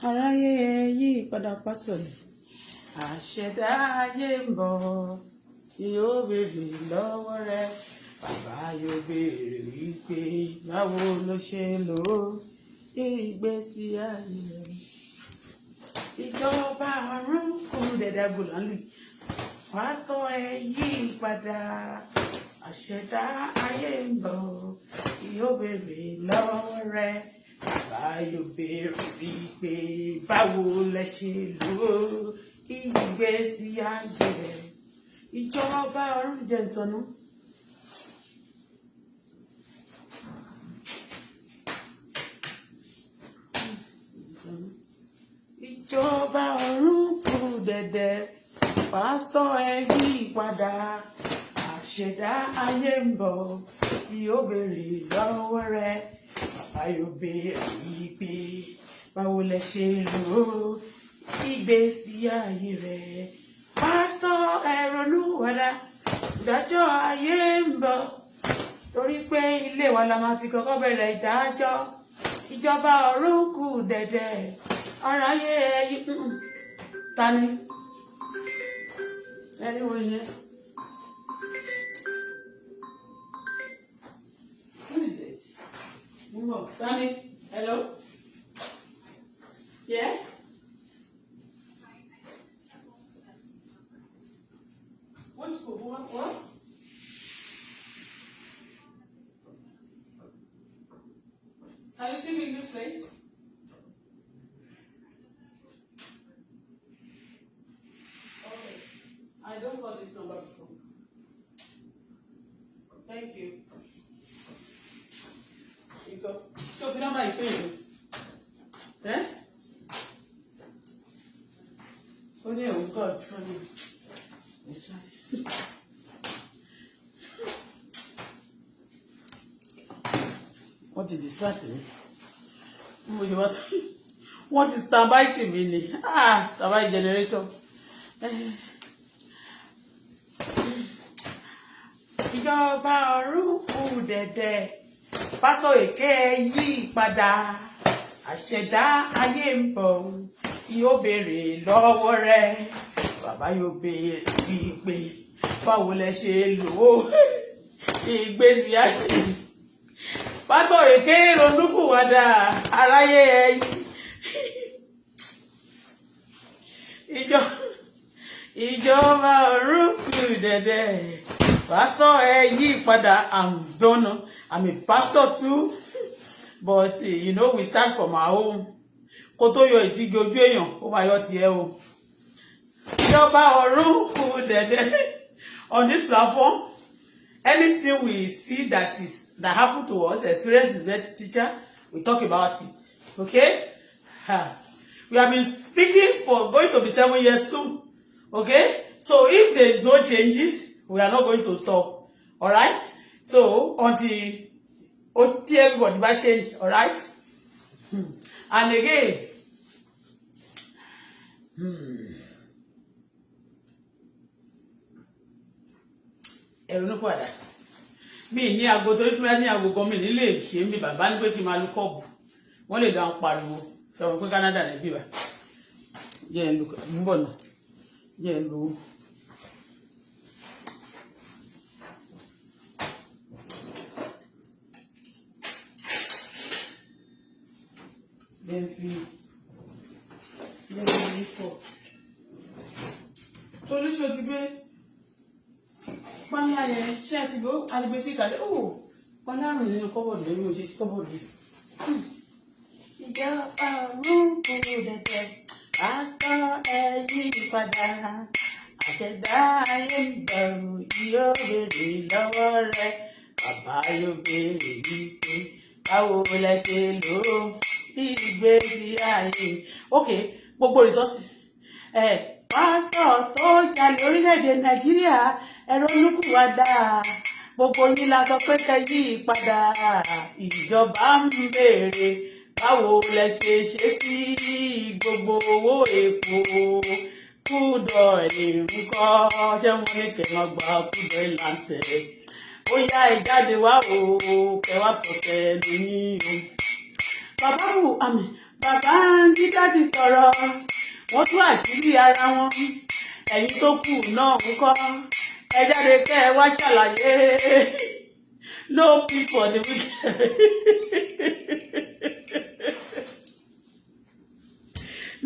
aráyé yí padà pásítọ̀ ni àṣẹdá ayé ń bọ̀ yóò béèrè lọ́wọ́ rẹ bàbá yóò béèrè wípé báwo ló ṣe lò ó ìgbésí ayé rẹ ìjọba ọ̀run kò dẹ̀dẹ̀ gbòòlà lù pásítọ̀ ẹ yí padà àṣẹdá ayé ń bọ̀ yóò béèrè lọ́wọ́ rẹ bàbá yóò béèrè wípé báwo lẹ ṣe lò ó ìgbésí ayé rẹ ìjọba ọ̀run jẹ́ ìtọ́nú. ìjọba ọ̀run kù dẹ̀dẹ̀ pásítọ̀ ẹ yí padà àṣẹdá ayé ń bọ̀ yóò béèrè lọ́wọ́ rẹ bàbá yóò béèrè wípé báwo lẹ ṣe lò ó ìgbésí ayé rẹ pásítọ̀ ẹ ronú wàdà ìdájọ́ ayé ń bọ̀ torí pé ilé wa la máa ti kọ́kọ́ bẹ̀rẹ̀ ìdájọ́ ìjọba ọ̀run kù dẹ̀dẹ̀ aráyé ẹyí tani ẹni wo yẹn. Who is this? Mumbo, Tani, hello? Yeah? What school? What? Are you speaking English, please? Okay. I don't call this number before. Thank you. Because so if you don't buy pay, eh? Only oh God, funny. It's right. What is distracting me? What is standby TV? Standby generator. Ìjọba ọ̀run kù dẹ̀dẹ̀ pásọ̀ èké yí padà àṣẹdá ayé ń bọ̀ yóò béèrè lọ́wọ́ rẹ bàbá yóò béèrè wípé báwo lẹ ṣe lò ó ìgbésí ayé pásọ̀ èké ronúkúwàdà aráyé ìjọba ọ̀run kù dẹ̀dẹ̀ pastor yí padà. I'm a pastor too, but you know we start from our home. Kó tó yọ ìtìgì ojú èèyàn ó máa yọ tiẹ̀ o. Ìjọba ọ̀run kù dẹ̀dẹ̀. On this platform, anything we see that happen to us, experience is best teacher, we talk about it. Okay? We have been speaking for going to be 7 years soon. Okay? So if there is no changes, we are not going to stop. All right? So until everybody will change. All right? And again, ẹ̀rọ padà mi ní aago torí tí wọ́n ní aago gan mi nílé ṣe mi bàbá ní pé kí n máa lu kọ́ọ̀bù wọ́n lè dáhùn pariwo sọ pé Canada ní bíbá jẹ́ ẹ̀ ń bọ̀ náà jẹ́ ẹ̀ ń lu. Then for solution ti gbé pọ́nlá yẹn ṣé àti bó alẹ́gbẹ́ sí ìkàlẹ̀ pọ́nlá àrùn nínú kọ́bọ̀dù lórí mo ṣe kọ́bọ̀dù. Ìjọba ọ̀run kù dẹ̀dẹ̀ pásítọ̀ ẹ yí padà àṣẹdá ayé ń bẹ̀rù yóò béèrè lọ́wọ́ rẹ bàbá yóò béèrè wípé báwo lẹ ṣe lò ó ìgbésí ayé. Okay, gbogbo resources pásítọ̀ tó jalè orílẹ̀-èdè Nàìjíríà ẹ̀rọ olúkúwàdà gbogbo yín la sọ pé kẹ́ yí padà ìjọba ń béèrè báwo lẹ ṣe ṣe sí gbogbo owó epo kúdọ̀ èrúkọ ṣé wọn ní kẹmọ gba kúdọ̀ ìlànṣẹ ó yá ìjáde wá o kẹwàá sọ kẹ lóyún o. Babangida ti sọ̀rọ̀ wọ́n tú àṣírí ara wọn ẹ̀yin tó kù náà ń kọ́ ẹ jáde kẹ́ ẹ wá ṣàlàyé no pay for the wicked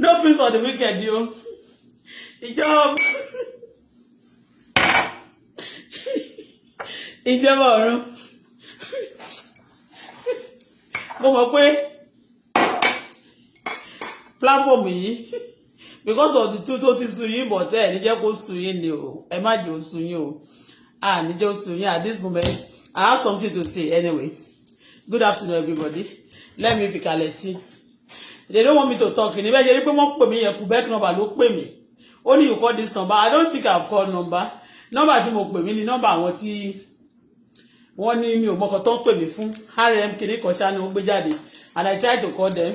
no pay for the wicked yo ìjọba ọ̀run mo mọ̀ pé platform yìí because of the two tó ti sun yín but ẹ ní jẹ́ kó sun yín ni o ẹ má jẹ́ ó sun yín o ní jẹ́ ó sun yín at this moment I have something to say anyway good afternoon everybody let me fi kalẹ̀ sí they don't want me to talk ní bẹ́ẹ̀ ṣe rí pé wọ́n pè mí yẹn Quebec number ló pè mí ó ní you call this number I don't think I have called number tí mo pè mí ni number àwọn tí wọ́n ní mi ò mọ̀kàn tó ń pè mí fún rm kìíní kan ṣáà ni wọ́n gbé jáde and I try to call them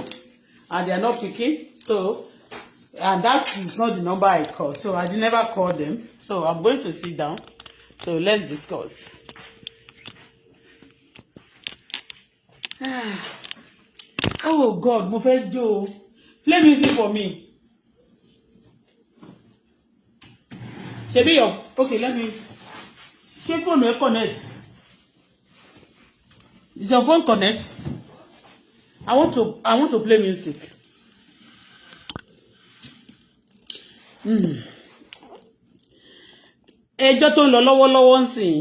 and they are not picking so and that is not the number I call so I never call them so I'm going to sit down so let's discuss. Oh God mo fẹ́ jó play music for me ṣebí your okay let me ṣé phone ẹ connect. Is your phone connect? I want to play music. Ẹjọ́ tó ń lọ lọ́wọ́lọ́wọ́ nsìn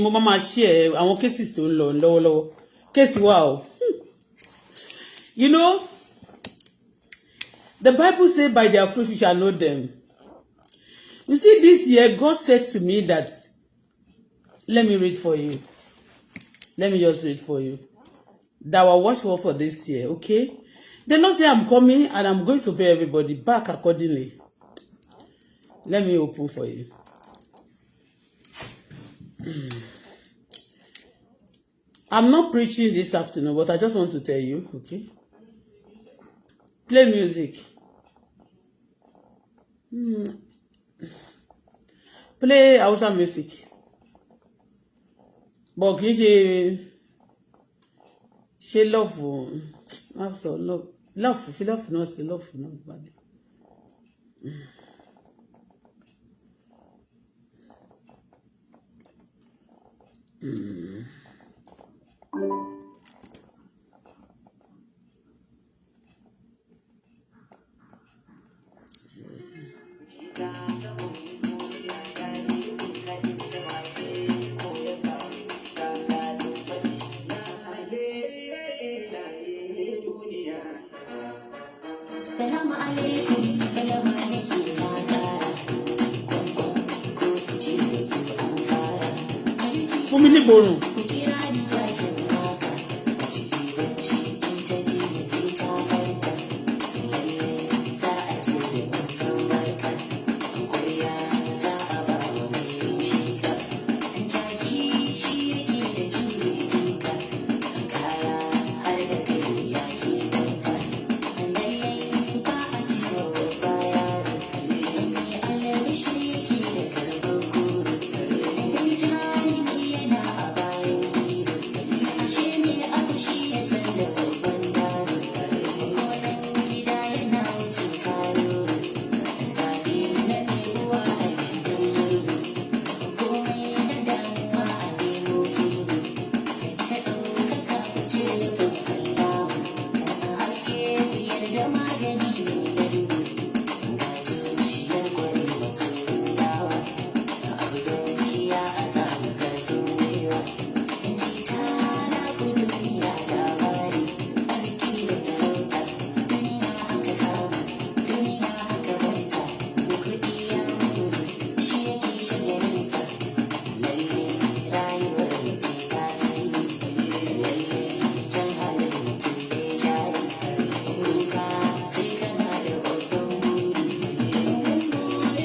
mo máa share àwọn cases tó ń lọ lọ́wọ́lọ́wọ́. Case wa o. You know, the Bible say by their fruit you shall know them. You see this year God said to me that let me read for you. Let me just read for you. That will watch well for this year, okay? The Lord say I'm coming and I'm going to pay everybody back accordingly. Let me open for you. I'm not preaching this afternoon, but I just want to tell you, okay? Play music. Play Hausa music. But kì í ṣe love fi love náà sí love náà gbàdé. Salam alaikum, salam alaikum, fún mi ní borun.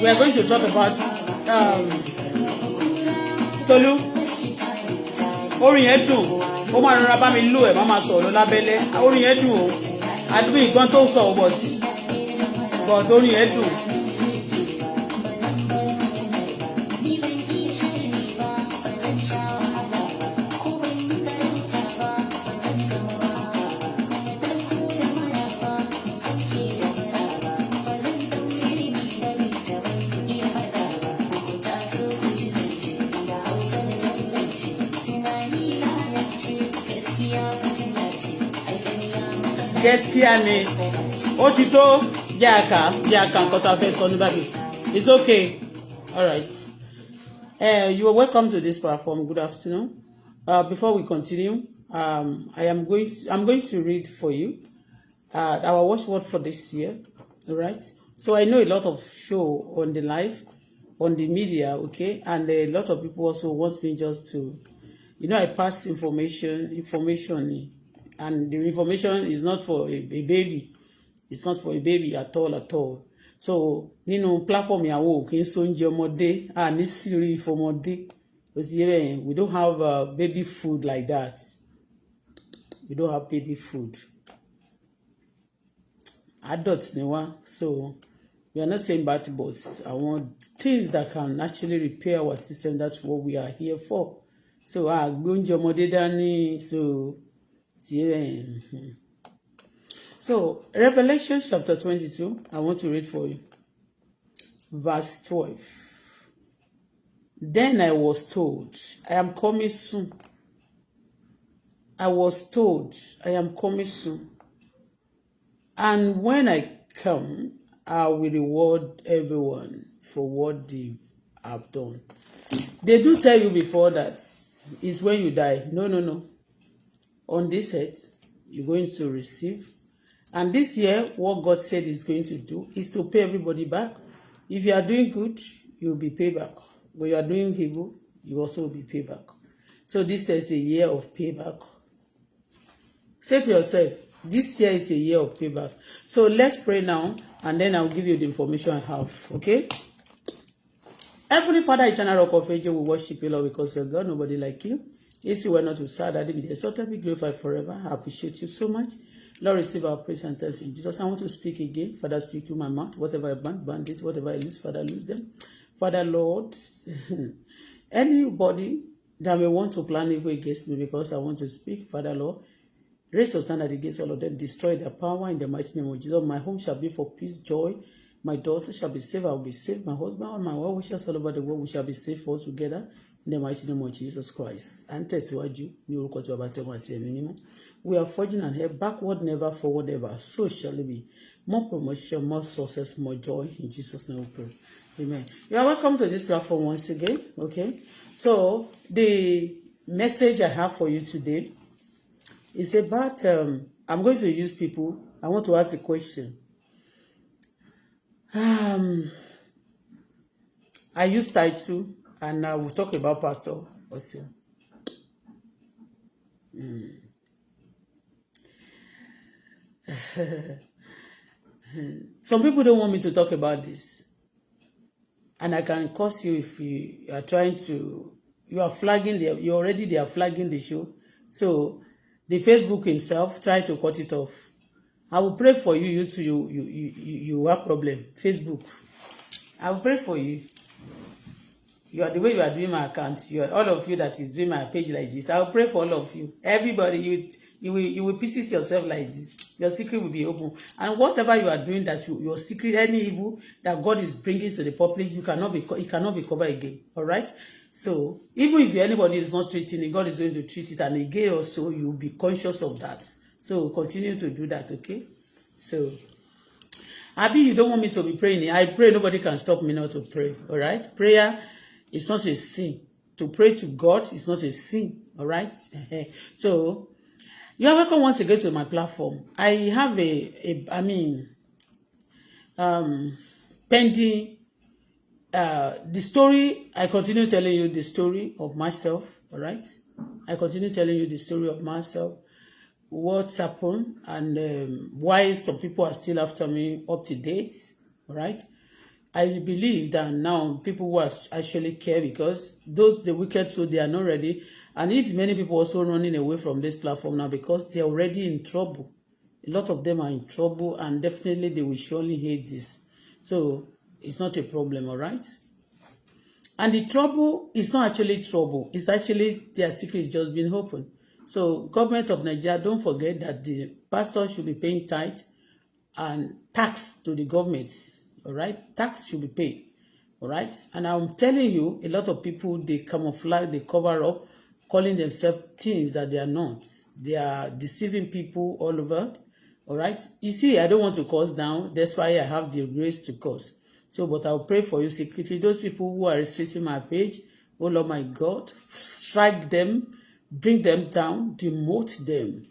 We are going to talk about Tolu. Orin yẹn dùn. Ó máa rọra bá mi lò ẹ̀ má máa sọ̀rọ̀ lábẹ́lẹ̀. Orin yẹn dùn o. Àdúgbò ìgbọ́n tó sọ but orin yẹn dùn. gaskiya ni ó ti tó jẹ́ àká nǹkan tá a fẹ́ sọ ní báyìí. It's okay. All right. You are welcome to this platform. Good afternoon. Before we continue, I'm going to read for you our watchword for this year. All right. So I know a lot of show on the live, on the media, okay, and a lot of people also want me just to, I pass information, and the information is not for a baby. It's not for a baby at all. So platform ìyàwó kì í sóúnjẹ ọmọdé ní sírí ìfọmọdé we don't have baby food like that. We don't have baby food. Adults ni wá, so we are not saying bad, but I want things that can actually repair our system. That's what we are here for. So gbé oúnjẹ ọmọdé dání, so Revelation chapter 22, I want to read for you. Verse 12. Then I was told, I am coming soon. I was told, I am coming soon. And when I come, I will reward everyone for what they have done. They do tell you before that it's when you die. No. On this earth, you're going to receive. And this year, what God said He's going to do is to pay everybody back. If you are doing good, you'll be paid back. When you are doing evil, you also will be paid back. So this is a year of payback. Say to yourself, this year is a year of payback. So let's pray now, and then I'll give you the information I have. Okay? Heavenly Father, eternal rock of ages, we worship you, Lord, because you're God, nobody like you. Yes, you were not to sad, that be exalted, be glorified forever. I appreciate you so much. Lord, receive our praise and thanks in Jesus. I want to speak again. Father, speak through my mouth. Whatever I ban it. Whatever I lose, Father, lose them. Father, Lord, anybody that may want to plan evil against me because I want to speak, Father, Lord, raise your standard against all of them. Destroy their power in the mighty name of Jesus. My home shall be for peace, joy. My daughter shall be saved. I will be saved. My husband and my well wishers all over the world, we shall be saved all together. In the mighty name of Jesus Christ. And tẹ̀síwájú ní orúkọ tí Baba tí Ọmọ àti Ẹ̀mí Mímọ́. We are forging ahead, backward never, forward ever. So shall it be. More promotion, more success, more joy. In Jesus' name we pray. Amen. You are welcome to this platform once again. Okay. So the message I have for you today is about, I'm going to use people. I want to ask a question. I use title. And we'll talk about Pastor also. Some people don't want me to talk about this. And I can curse you if you are trying to, you are flagging, they are flagging the show. So the Facebook himself try to cut it off. I will pray for you, you have problem. Facebook. I will pray for you. You are the way you are doing my account. You are all of you that is doing my page like this. I will pray for all of you. Everybody, you will pieces yourself like this. Your secret will be open. And whatever you are doing, that your secret, any evil that God is bringing to the public, it cannot be covered again. All right. So even if anybody is not treating it, God is going to treat it, and again also you will be conscious of that. So continue to do that. Okay. So. Abi, you don't want me to be praying. I pray. Nobody can stop me not to pray. All right. Prayer. It's not a sin. To pray to God is not a sin. All right? So, you are welcome once again to my platform. I have pending, the story, I continue telling you the story of myself. All right? I continue telling you the story of myself, what's happened, and why some people are still after me up to date. All right? I believe that now people who actually care, because the wicked, so they are not ready. And if many people also running away from this platform now because they're already in trouble. A lot of them are in trouble, and definitely they will surely hate this. So it's not a problem, all right? And the trouble is not actually trouble. It's actually their secret is just being opened. So government of Nigeria, don't forget that the pastor should be paying tithe and tax to the governments. All right, tax should be paid. All right, and I'm telling you, a lot of people, they camouflage, they cover up, calling themselves things that they are not. They are deceiving people all over. All right. You see, I don't want to curse down. That's why I have the grace to curse. So, but I'll pray for you secretly. Those people who are restricting my page, oh Lord my God, strike them, bring them down, demote them.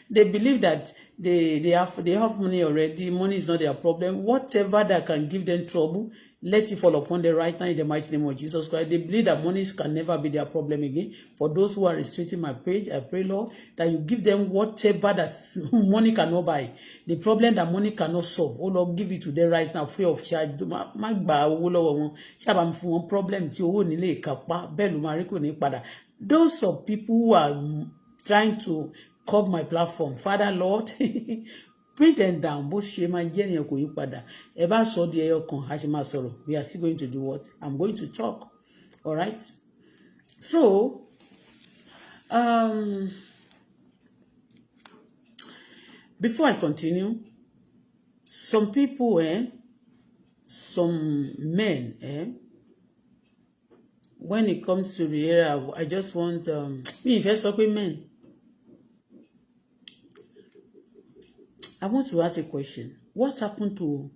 They believe that they have money already. Money is not their problem. Whatever that can give them trouble, let it fall upon them right now in the mighty name of Jesus Christ. They believe that money can never be their problem again. For those who are restricting my page, I pray, Lord, that you give them whatever that money cannot buy. The problem that money cannot solve. Oh Lord, give it to them right now, free of charge. Má gba owó lọ́wọ́ wọn. Ṣábà mi fún wọn problem tí owó nílé ìkápá. Bẹ́ẹ̀ ló máa rí kò ní padà. Those of people who are trying to curb my platform, Father Lord, bring them down. Bó ṣe máa jẹ́ ènìyàn kò yí padà. Ẹ bá sọ di ẹyọ kan, a ṣe máa sọ̀rọ̀. We are still going to do what? I'm going to talk. All right? So, before I continue, some people, some men, when it comes to the area, I just want, me first talk with men. I want to ask a question. What happened to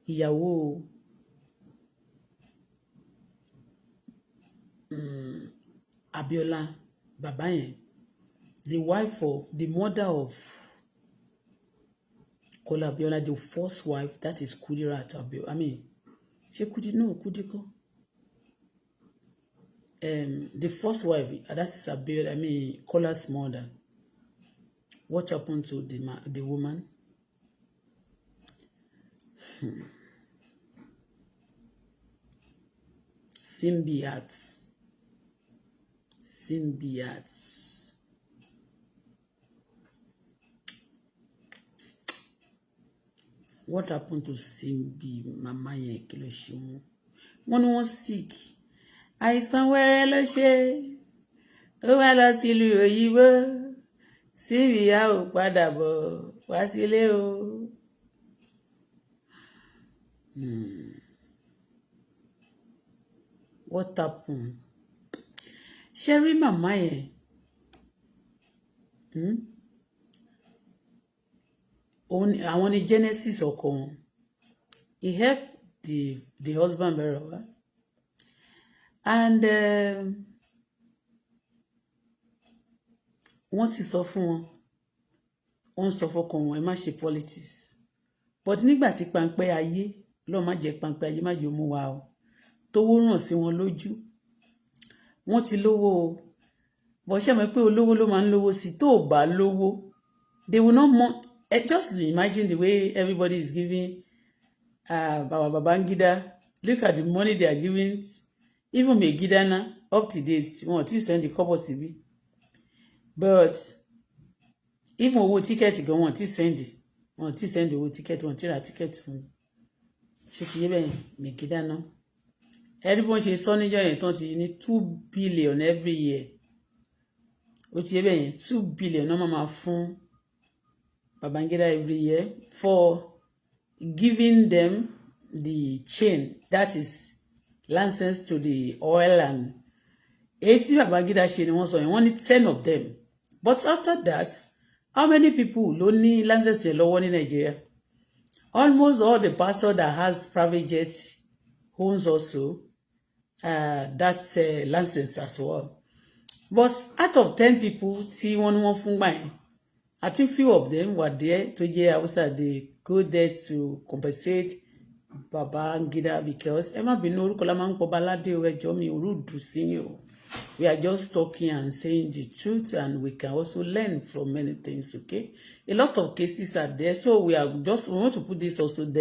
ìyàwó Abiola bàbá yẹn, the wife of the mother of Kola Abiola, the first wife, that is Kudirat Abiola. I mean, she Kudi, no, Kudiko. The first wife, that is Abiola, I mean, Kola's mother. What happened to the woman? Symbiotes. What happened to Simbi mama yẹn kí ló ṣe wọ́n? Wọ́n ní wọ́n sick. Àìsàn wẹ́rẹ́ ló ṣe. Ó wá lọ sí ìlú òyìnbó. Simbi a ò padà bọ̀ wá sílé o. What happened? Ṣé rí màmá yẹn? Àwọn ni Genesis ọkọ wọn. He helped the husband very well. And wọ́n ti sọ fún wọn. Wọ́n sọ fọ́kọ wọn, ẹ má ṣe politics. But nígbà tí pańpẹ́ ayé, Ọlọ́run má jẹ́ pańpẹ́ ayé má jẹ́ mú wa o. Tówó ràn sí wọn lójú. Wọ́n ti lówó o. Bó ṣe mọ̀ pé olówó ló máa ń lówó sí. Tó bá lówó, they will not more. Just imagine the way everybody is giving Babangida. Look at the money they are giving. Even Megida now, up to date, wọ́n ti send the couple CB. But even owó ticket gan wọ́n ti send. Wọ́n ti send owó ticket, wọ́n ti ra ticket fún mi. Ṣé ti yé bẹ́ẹ̀ Megida náà? Everyone ṣe sọ níjọ́ yẹn tán ti ní 2 billion every year. Ó ti yé bẹ́ẹ̀ yẹn 2 billion náà máa fún Babangida every year for giving them the chain, that is license to the oil and 80 Babangida ṣe ni wọ́n sọ yẹn, wọ́n ní 10 of them. But after that, how many people ló ní license yẹn lọ́wọ́ ní Nigeria? Almost all the pastor that has private jet owns also that license as well. But out of 10 people tí wọ́n ní wọ́n fún gbà yẹn, I think few of them were there to hear they go there to compensate Babangida because ẹ má bínú orúkọ la máa ń pọ baládé o ẹjọ́ mi orúdù sí o. We are just talking and saying the truth, and we can also learn from many things, okay? A lot of cases are there, so we want to put this also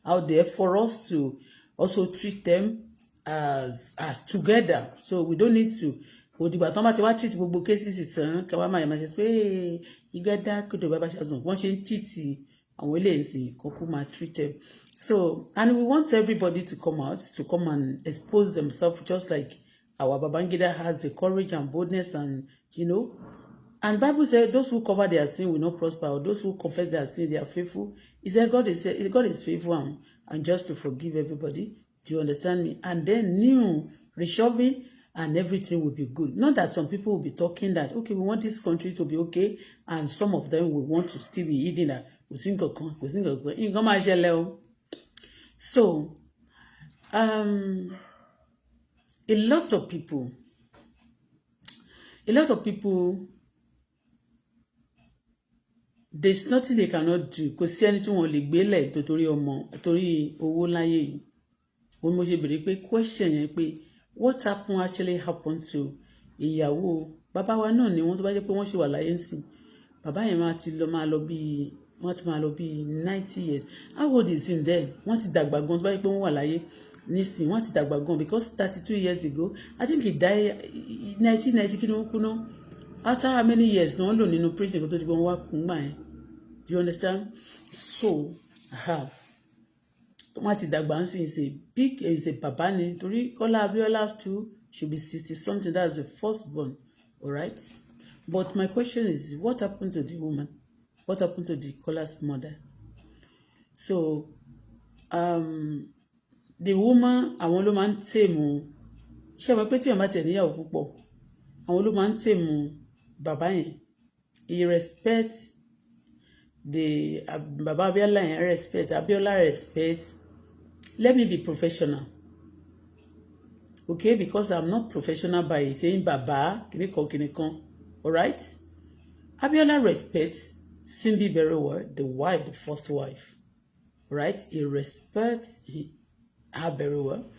out there for us to also treat them as together. So we don't need to òdìgbà tán bá ti wá treat gbogbo cases ìtàn káwá máa ṣe pé ìgbẹ́dá kódò bàbá ṣàzùn wọ́n ṣe ń treat àwọn eléyìí sí kókó máa treat them. So, and we want everybody to come out, to come and expose themselves, just like our Babangida has the courage and boldness, and and Bible says those who cover their sin will not prosper, or those who confess their sin, they are faithful. He said God is faithful and just to forgive everybody. Do you understand me? And then new reshoving and everything will be good. Not that some people will be talking that, okay, we want this country to be okay, and some of them will want to still be eating that. So, a lot of people, there's nothing they cannot do. Kò sí ẹni tí wọ́n lè gbélẹ̀ torí ọmọ, torí owó láyé yìí. When mo ṣe béèrè pé question yẹn pé what actually happened to ìyàwó bàbá wa náà ni wọ́n tó bá jẹ́ pé wọ́n ṣì wà láyé ńsìn. Bàbá yẹn máa ti lọ bí 90 years. How old is him then? Wọ́n ti dàgbà gan tó bá jẹ́ pé wọ́n wà láyé nísìn. Wọ́n ti dàgbà gan because 32 years ago, I think he died 1990 kí ni wọ́n kú náà. After how many years no lò nínú prison kó tó ti gbọ́n wá kún gbà yẹn. Do you understand? So, wọ́n ti dàgbà ń sìn is a bàbá ni torí Kọ́lá Abíọ́lá too should be 60 something. That's the firstborn, all right? But my question is, what happened to the woman? What happened to the Kọ́lá's mother? So, the woman, àwọn ló máa ń tèmù. Ṣé mo pé tí wọ́n bá tẹ̀ níyàwó púpọ̀, àwọn ló máa ń tèmù bàbá yẹn. He respects the Baba Abiola yẹn respect, Abiola respect. Let me be professional. Okay, because I'm not professional by saying Baba, kinikan. All right? Abiola respects Simbi very well, the wife, the first wife. All right? He respects her very well.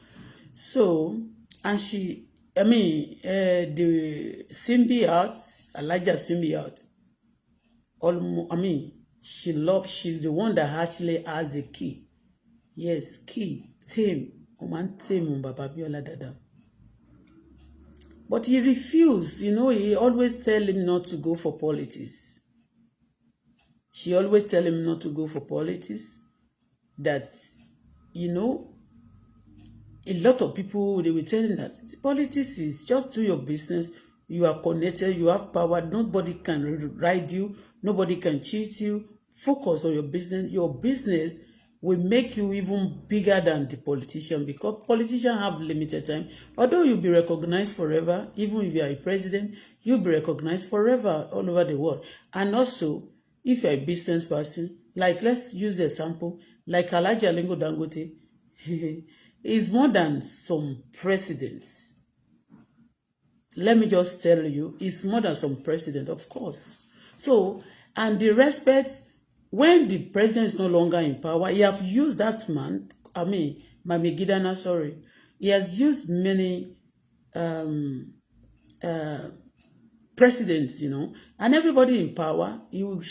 So, and the Simbi out, Elijah Simbi out. She's the one that actually has the key. Yes, key. Team. Baba Abiola Dada. But he refused. He always tell him not to go for politics. She always tell him not to go for politics. That, a lot of people, they will tell him that politics is just do your business. You are connected. You have power. Nobody can ride you. Nobody can cheat you. Focus on your business. Your business will make you even bigger than the politician because politicians have limited time. Although you'll be recognized forever, even if you are a president, you'll be recognized forever all over the world. And also, if you're a business person, like let's use the example, like Alhaji Aliko Dangote, is more than some presidents. Let me just tell you, it's more than some president, of course. So, and the respect, when the president is no longer in power, he have used that man, Mami Gidana, sorry. He has used many presidents, and everybody in power, they will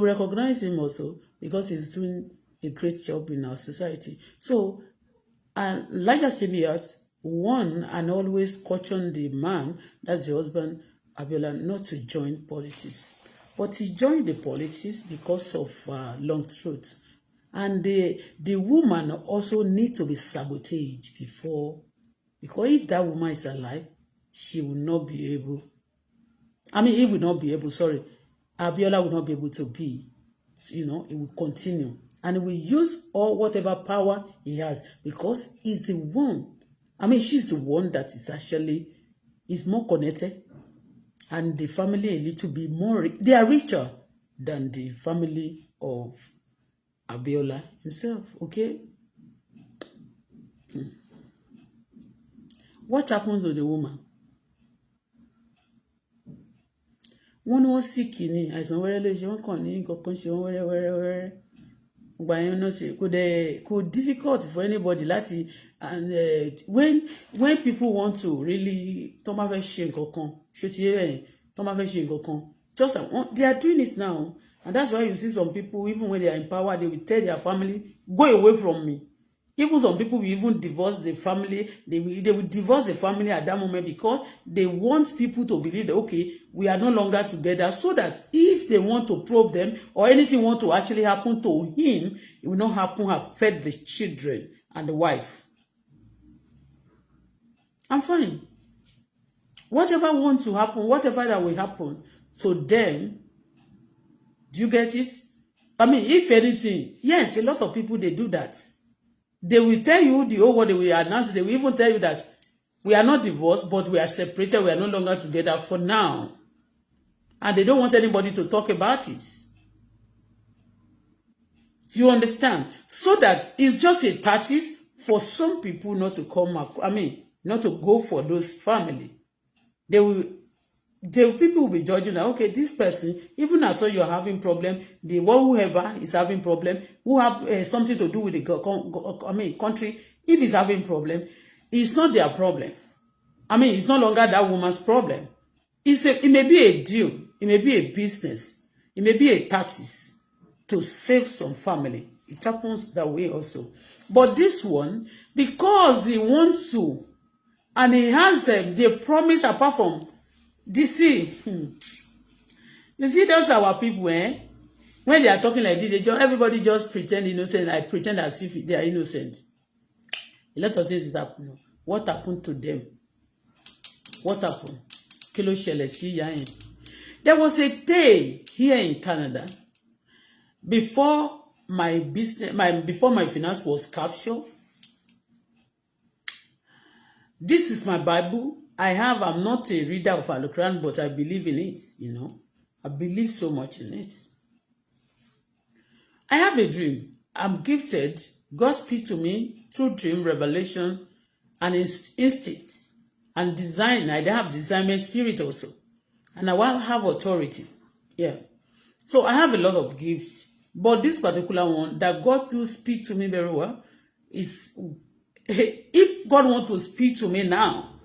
recognize him also because he's doing a great job in our society. So, and Elijah Sibiat won and always cautioned the man, that's the husband, Abiola, not to join politics. But he joined the politics because of long throat. And the woman also need to be sabotaged before, because if that woman is alive, she will not be able, he will not be able, Abiola will not be able to be, it will continue. And he will use whatever power he has because he's the one, she's the one that is more connected. And the family a little bit more, they are richer than the family of Abiola himself, okay? What happened to the woman? Wọ́n ní wọ́n sick ni, àìsàn wẹ́rẹ́ ló ṣe wọ́n kàn ní nǹkan ṣe wọ́n wẹ́rẹ́. Gbà yẹn náà ṣe kò difficult for anybody láti, and when people want to really tó máa fẹ́ ṣe nǹkan kan ṣé ti yé tó máa fẹ́ ṣe nǹkan kan just they are doing it now, and that's why you see some people, even when they are in power, they will tell their family, go away from me. Even some people will even divorce the family. They will divorce the family at that moment because they want people to believe that, okay, we are no longer together, so that if they want to probe them or anything want to actually happen to him, it will not happen, affect the children and the wife. I'm fine. Whatever wants to happen, whatever that will happen to them, do you get it? If anything, yes, a lot of people, they do that. They will tell you the whole world, they will announce, they will even tell you that We are not divorced, but we are separated. We are no longer together for now. And they don't want anybody to talk about it. Do you understand? So that it's just a tactic for some people not to come up. I mean, not to go for those family. People will be judging that, okay, this person, even after you're having problem, whoever is having problem, who have something to do with the country, if he's having problem, it's not their problem. I mean, it's no longer that woman's problem. It may be a deal. It may be a business. It may be a tactic to save some family. It happens that way also. But this one, because he wants to, and he has the promise apart from this. You see, those are our people, eh? When they are talking like this, everybody just pretend innocent. I pretend as if they are innocent. A lot of things is happening. What happened to them? What happened? Kí ló ṣẹlẹ̀ sí ìyá yẹn? There was a day here in Canada before my finance was captured. This is my Bible. I'm not a reader of Al-Quran, but I believe in it, I believe so much in it. I have a dream. I'm gifted. God speaks to me through dream, revelation, and instinct, and design. I have discernment spirit also. And I will have authority. Yeah. So I have a lot of gifts. But this particular one, that God do speak to me very well, is if God want to speak to me now,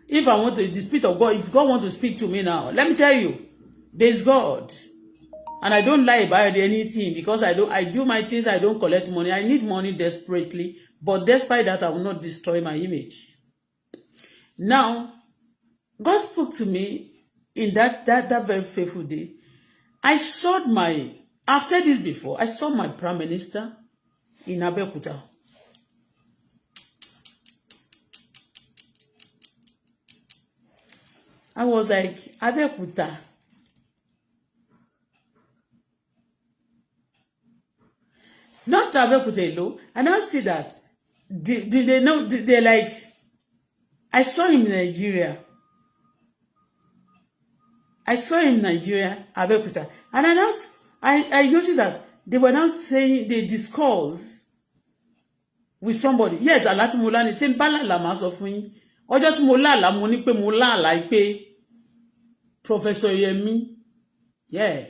if I want to, the Spirit of God, if God want to speak to me now, let me tell you, there's God. And I don't lie about anything because I do my things, I don't collect money. I need money desperately. But despite that, I will not destroy my image. Now, God spoke to me in that very faithful day. I've said this before, I saw my Prime Minister in Abeokuta. I was like, Abeokuta. Not Abeokuta alone. And I see that they know, they're like, I saw him in Nigeria. Abeokuta. And I noticed that they were now saying they discuss with somebody. Yes, Alati Mulani, ten bala la maso fún yín. Ọjọ́ tí mo lá mo ní pé mo lá pé Professor Yemi, yeah,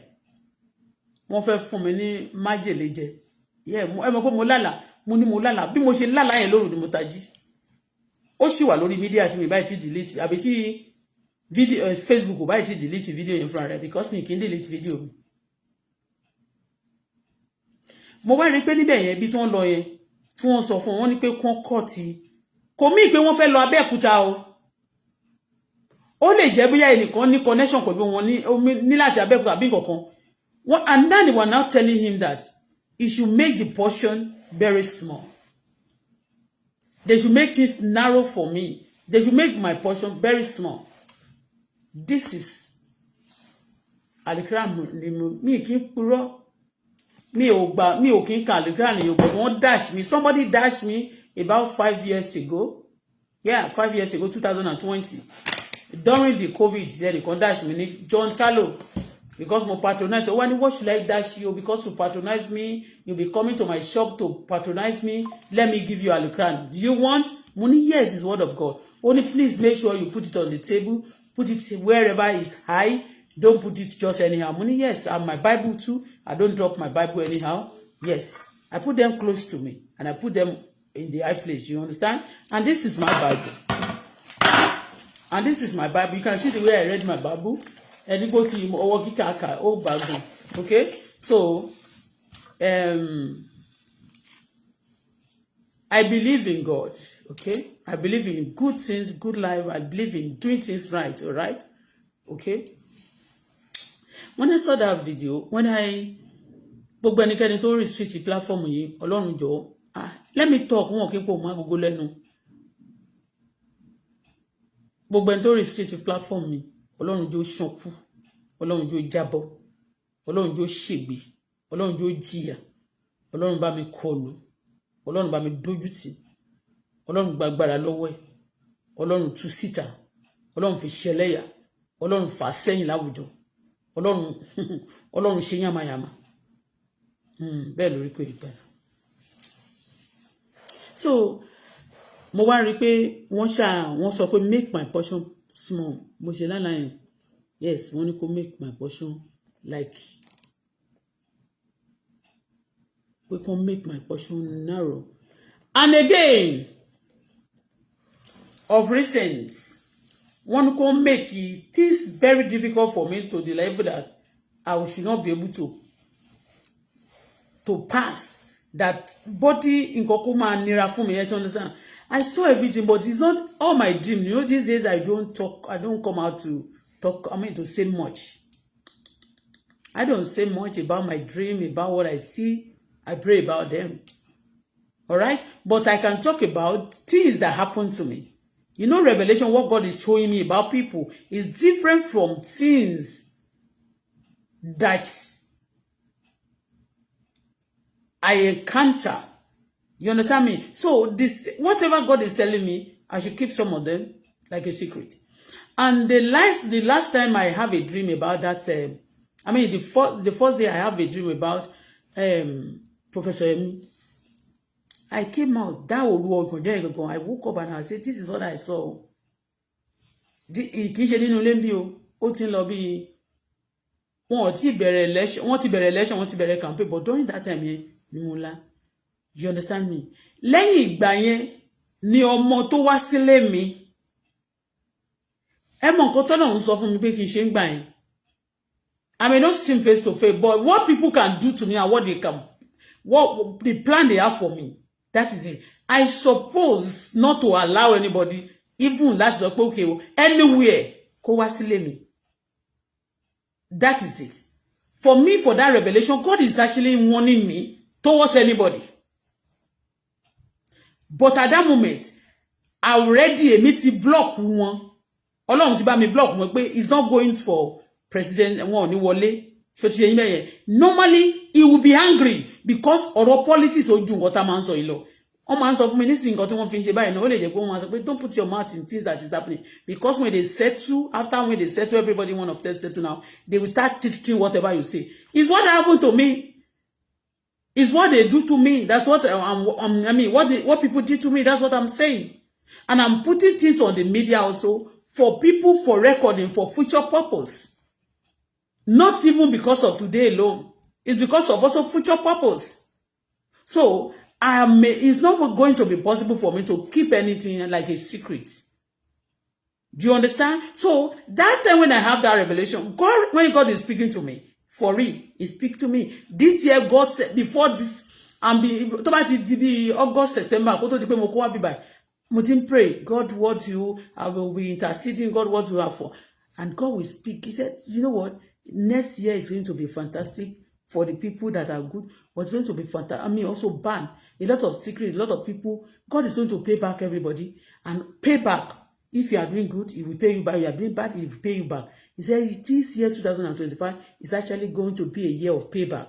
wọ́n fẹ́ fún mi ní májèlé jẹ. Yeah, ẹ mọ̀ pé mo lá bí mo ṣe lá yẹn lóru ni mo tají. Ó sì wà lórí media tí mi bá ti delete àbí tí video Facebook ò bá ti delete video yẹn fúnra rẹ̀ because mi kì í delete video mi. Mo wá rí pé níbẹ̀ yẹn bí tí wọ́n lọ yẹn tí wọ́n sọ fún wọn ní pé kọ́n kọ́ọ̀tì kò mí pé wọ́n fẹ́ lọ Abẹ́òkúta o. Ó lè jẹ́ bóyá ẹnìkan ní connection pẹ̀lú wọn ní láti Abẹ́òkúta bí nǹkan. And then they were now telling him that he should make the portion very small. They should make things narrow for me. They should make my portion very small. This is Al-Quran mi kì í purọ́. Mi ò kì í ka Al-Quran yo, but wọ́n dash me. Somebody dashed me about 5 years ago. Yeah, 5 years ago, 2020. During the COVID, they dash me John Talo. Because mo patronize. What should I dash you? Because you patronize me, you'll be coming to my shop to patronize me. Let me give you Al-Quran. Do you want money? Yes, it's word of God. Only please make sure you put it on the table. Put it wherever it's high. Don't put it just anyhow. Money, yes, and my Bible too. I don't drop my Bible anyhow. Yes, I put them close to me and I put them in the high place. You understand? And this is my Bible. And this is my Bible. You can see the way I read my Bible. Okay, so I believe in God. Okay, I believe in good things, good life. I believe in doing things right. All right, okay. When I saw that video, gbogbo ẹnikẹ́ni tó restrict the platform yìí, Ọlọ́run jọ̀ọ́, let me talk wọn kí n pò mọ́ gbogbo lẹ́nu. Gbogbo ẹni tó restrict the platform mi, Ọlọ́run jọ̀ọ́ ṣánkú, Ọlọ́run jọ̀ọ́ jábọ́, Ọlọ́run jọ̀ọ́ ṣègbé, Ọlọ́run jọ̀ọ́ jìyà, Ọlọ́run bá mi kọlù, Ọlọ́run bá mi dójútì, Ọlọ́run gba agbára lọ́wọ́ ẹ̀, Ọlọ́run tú síta, Ọlọ́run fi ṣẹlẹ́yà, Ọlọ́run fà sẹ́yìn láwùjọ, Ọlọ́run Ọlọ́run ṣe yàmàyàmà. Bẹ́ẹ̀ lórí kò ìgbà. So mo wá rí pé wọ́n sọ pé make my portion small. Mo ṣe lánàá yẹn. Yes, wọ́n ní kó make my portion like we can make my portion narrow. And again, of recent, one can make it very difficult for me to the level that I should not be able to pass that body in kokuma nira for me. You understand? I saw everything, but it's not all my dream. You know, these days I don't talk. I don't come out to talk. I mean, to say much. I don't say much about my dream, about what I see. I pray about them. All right? But I can talk about things that happen to me. You know, revelation, what God is showing me about people is different from things that I encounter. You understand me? So this, whatever God is telling me, I should keep some of them like a secret. And the last time I have a dream about that, the first day I have a dream about Professor Emi, I came out. That would work. I woke up and I said, "This is what I saw." Kì í ṣe nínú ilé ń bí o. Ó ti ń lọ bí wọ́n ti bẹ̀rẹ̀ election, wọ́n ti bẹ̀rẹ̀ campaign, but during that time yẹn ni mo lá. You understand me? Lẹ́yìn ìgbà yẹn ni ọmọ tó wá sílé mi. Ẹ mọ̀ nǹkan tó náà ń sọ fún mi pé kì í ṣe ń gbà yẹn. I may not see him face to face, but what people can do to me and what the plan they have for me, that is it. I suppose not to allow anybody, even that's okay, anywhere, kó wá sílé mi. That is it. For me, for that revelation, God is actually warning me towards anybody. But at that moment, I already block one. Ọlọ́run ti bá mi block wọn pé it's not going for president wọn ní wọlé. Normally, he will be angry because ọ̀rọ̀ politics ojú nǹkan tá máa ń sọ yìí lọ. Wọ́n máa ń sọ fún mi nísìnyí nǹkan tí wọ́n fi ń ṣe báyìí náà ó lè jẹ́ pé wọ́n máa sọ pé don't put your mouth in things that is happening, because when they settle, when they settle, everybody one of them settle now, they will start teaching whatever you say. It's what happened to me. It's what they do to me. That's what what people did to me. That's what I'm saying. And I'm putting things on the media also for people, for recording, for future purpose. Not even because of today alone. It's because of also future purpose. So, it's not going to be possible for me to keep anything like a secret. Do you understand? So, that time when I have that revelation, when God is speaking to me, for real, He speak to me. This year, God said, before this, August, September, pray, God, I will be interceding, God, what you have for. And God will speak. He said, you know what? Next year is going to be fantastic for the people that are good, but it's going to be fantastic. Also bad. A lot of secret, a lot of people. God is going to pay back everybody. And pay back. If you are doing good, He will pay you back. If you are doing bad, He will pay you back. He said this year, 2025, is actually going to be a year of payback.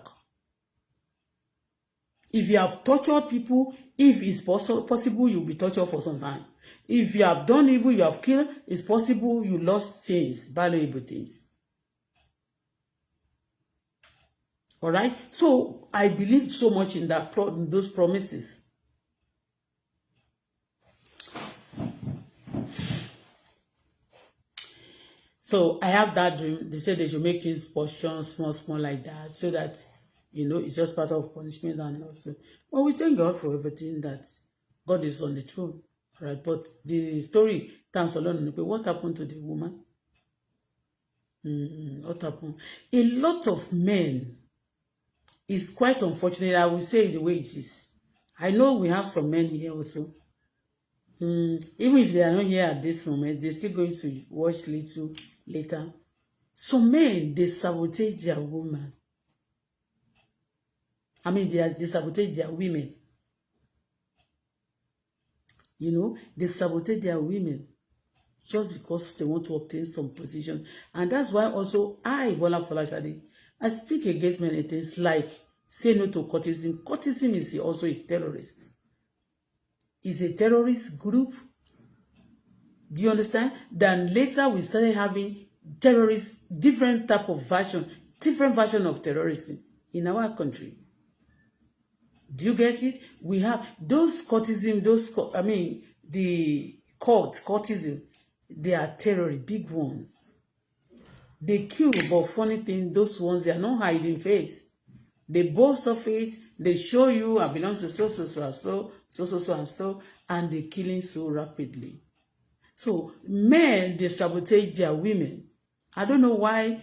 If you have tortured people, if it's possible, you'll be tortured for some time. If you have done evil, you have killed, it's possible you lost things, valuable things. All right? So, I believed so much in those promises. So, I have that dream. They said they should make things portion small like that, so that, it's just part of punishment and also. Well, we thank God for everything that God is on the throne. All right? But the story, thanks alone, what happened to the woman? What happened? A lot of men, it's quite unfortunate. I will say it the way it is. I know we have some men here also. Even if they are not here at this moment, they're still going to watch little later. Some men, they sabotage their woman. They sabotage their women. They sabotage their women just because they want to obtain some position. And that's why also Bola Folashade, I speak against many things like say no to courtesan. Courtesan is also a terrorist. It's a terrorist group. Do you understand? Then later we started having terrorists, different of terrorism in our country. Do you get it? We have those courtesan, the courtesan, they are terrorists, big ones. They kill, but funny thing, those ones, they are not hiding face. They boast of it. They show you, I belong to so, and they're killing so rapidly. So men, they sabotage their women. I don't know why.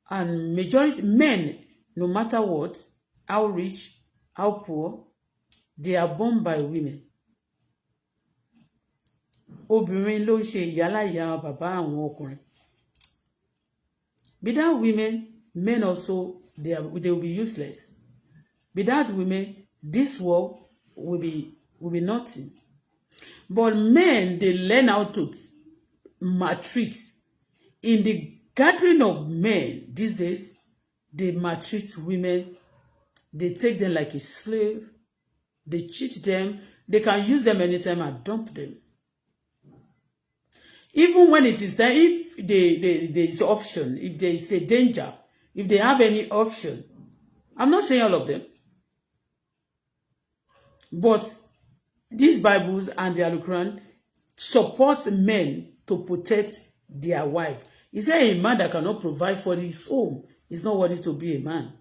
And majority men, no matter what, how rich, how poor, they are born by women. Obìnrin ló ń ṣe ìyálàyà bàbá àwọn ọkùnrin. Without women, men also, they will be useless. Without women, this world will be nothing. But men, they learn how to maltreat. In the gathering of men these days, they maltreat women. They take them like a slave. They cheat them. They can use them anytime and dump them. Even when it is time, if there is option, if there is a danger, if they have any option, I'm not saying all of them, but these Bibles and the Quran support men to protect their wife. Is there a man that cannot provide for his home? It's not worthy to be a man.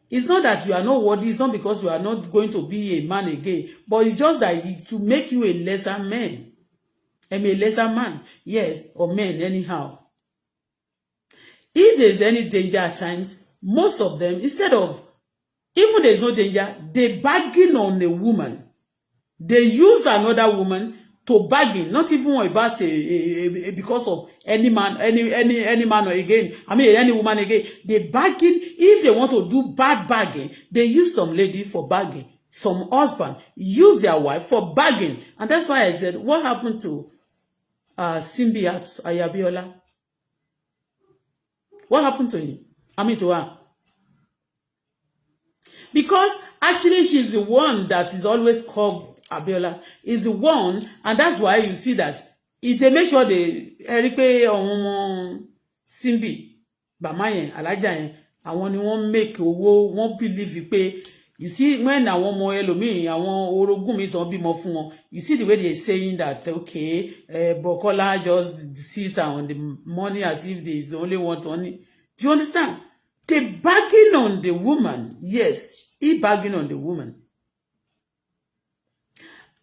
It's not that you are not worthy. It's not because you are not going to be a man again, but it's just that to make you a lesser man. I'm a lesser man, yes, or men anyhow. If there's any danger at times, most of them, instead of, even there's no danger, they bargain on a woman. They use another woman to bargain, not even about because of any man, any man again. I mean, any woman again. They bargain. If they want to do bad bargain, they use some lady for bargain. Some husband use their wife for bargain. And that's why I said, what happened to Simbi Ayabiola? What happened to him? I mean, to her. Because actually she's the one that is always called Abiola. Is the one, and that's why you see that if they make sure they Simbi, Bamayen, Alaja, I want to make won't believe pay. You see, when I want more elomi, I want orogumi to be more fun. You see the way they're saying that, okay, Bokola just sits on the money as if there's only one money. Do you understand? They bargain on the woman. Yes, he bargained on the woman.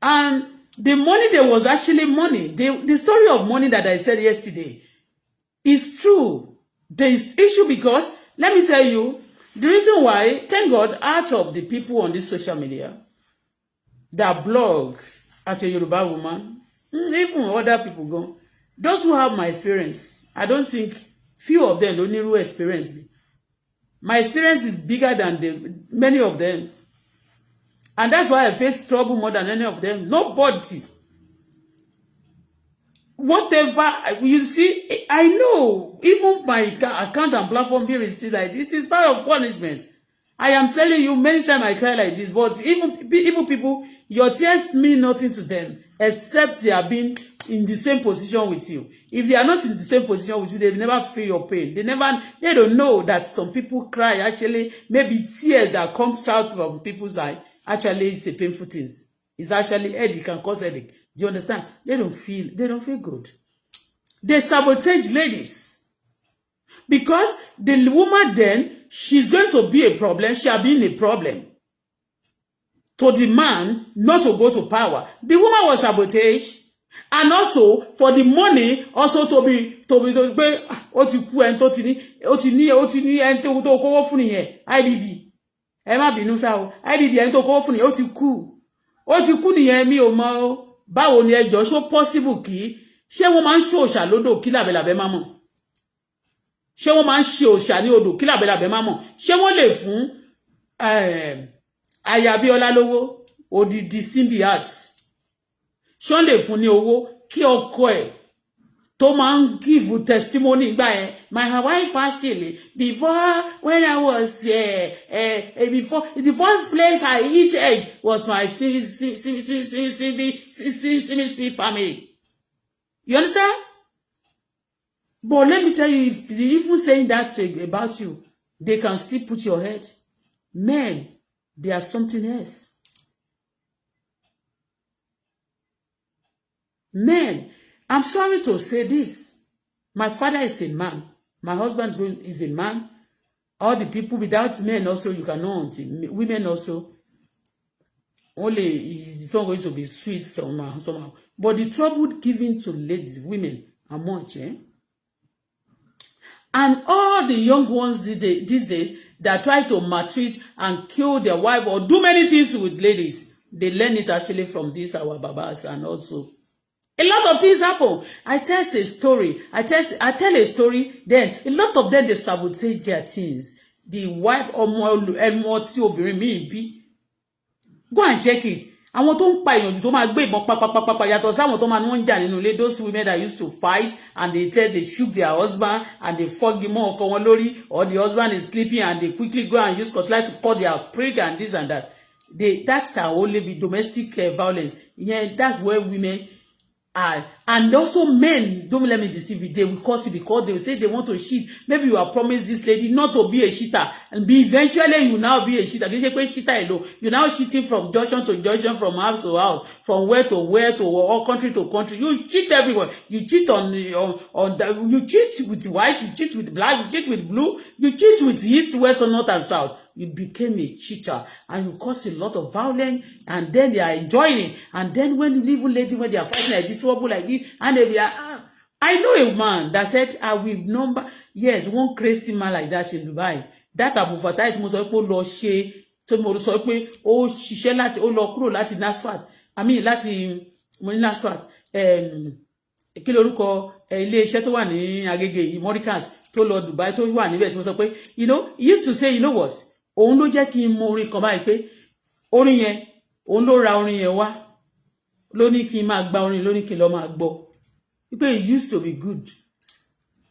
And the money, there was actually money. The story of money that I said yesterday is true. There is issue because, let me tell you, the reason why, thank God, out of the people on this social media that blog as a Yoruba woman, even other people go, those who have my experience, I don't think few of them don't need to experience me. My experience is bigger than many of them. And that's why I face trouble more than any of them. Nobody. Whatever, you see, I know, even my account and platform here is still like this. Is part of punishment. I am telling you, many times I cry like this, but even people, your tears mean nothing to them, except they are being in the same position with you. If they are not in the same position with you, they never feel your pain. They don't know that some people cry, actually, maybe tears that comes out from people's eye, actually it's a painful thing. It's actually headache, can cause headache. Do you understand? They don't feel good. They sabotage ladies. Because the woman then, she's going to be a problem. She'll be in a problem. To the man not to go to power. The woman was sabotaged. And also, for the money, also to be ó ti kú ẹni tó ti ní ẹni tó kówó fún nìyẹn, IBB. Ẹ má bínú sá o. IBB ẹni tó kówó fún nìyẹn, ó ti kú. Ó ti kú nìyẹn, mi ò mọ̀ o. Báwo ni ẹjọ́ ṣó possible kí ṣé wọ́n máa ń ṣe òòṣà lódò kí làbẹ̀làbẹ̀ má mọ̀? Ṣé wọ́n máa ń ṣe òòṣà ní odò kí làbẹ̀làbẹ̀ má mọ̀? Ṣé wọ́n lè fún Ayabiola lówó odidi Simbi Arts? Ṣé wọ́n lè fún ní owó kí ọkọ ẹ̀ tó máa ń give testimony gbà ẹ́? My wife actually, before when I was before the first place I eat egg was my Simbi family. You understand? But let me tell you, if they even saying that about you, they can still put your head. Men, they are something else. Men, I'm sorry to say this. My father is a man. My husband is a man. All the people without men also, you cannot. Women also. Only it's not going to be sweet somehow. But the trouble given to ladies, women, are much, eh? And all the young ones these days that try to maltreat and kill their wife or do many things with ladies, they learn it actually from these our babas. And also a lot of things happen. I tell a story, then a lot of them, they sabotage their things. The wife ọmọ tí obìnrin mi bí, go and check it. Àwọn tó ń pa èèyàn jù tó máa gbé ìbọn papapapa yàtọ̀ sáwọn tó máa ní wọ́n ń jà nínú ilé, those women that used to fight and they shoot their husband and they forgive mọ́ ọkọ wọn lórí, or the husband is sleeping and they quickly go and use cutlass to cut their prick and this and that. That can only be domestic violence. Yeah, that's where women are. And also men, don't let me deceive you, they will cause it because they will say they want to cheat. Maybe you have promised this lady not to be a cheater, and eventually you now be a cheater. You now cheating from junction to junction, from house to house, from where to where, to all country to country. You cheat everywhere. You cheat you cheat with white, you cheat with black, you cheat with blue, you cheat with east, west, north, and south. You became a cheater and you cause a lot of violence, and then they are enjoying it. And then when you even lady, when they are fighting like this, trouble like this, and they are, I know a man that said, I will number, yes, one crazy man like that in Dubai. That Abu Fatah it must lọ ṣe, tó mo sọ pé ó ṣiṣẹ́ láti, ó lọ kúrò láti Nasfat. I mean láti mo ní Nasfat. Kí lorúkọ ilé iṣẹ́ tó wà ní Agege yìí, Moricas, tó lọ Dubai, tó wà níbẹ̀ tí mo sọ pé, you know, he used to say, you know what? Òun ló jẹ́ kí n mọ orin kan báyìí pé orin yẹn, òun ló ra orin yẹn wá. Ló ní kí n máa gba orin, ló ní kí n lọ máa gbọ́. Wípé it used to be good.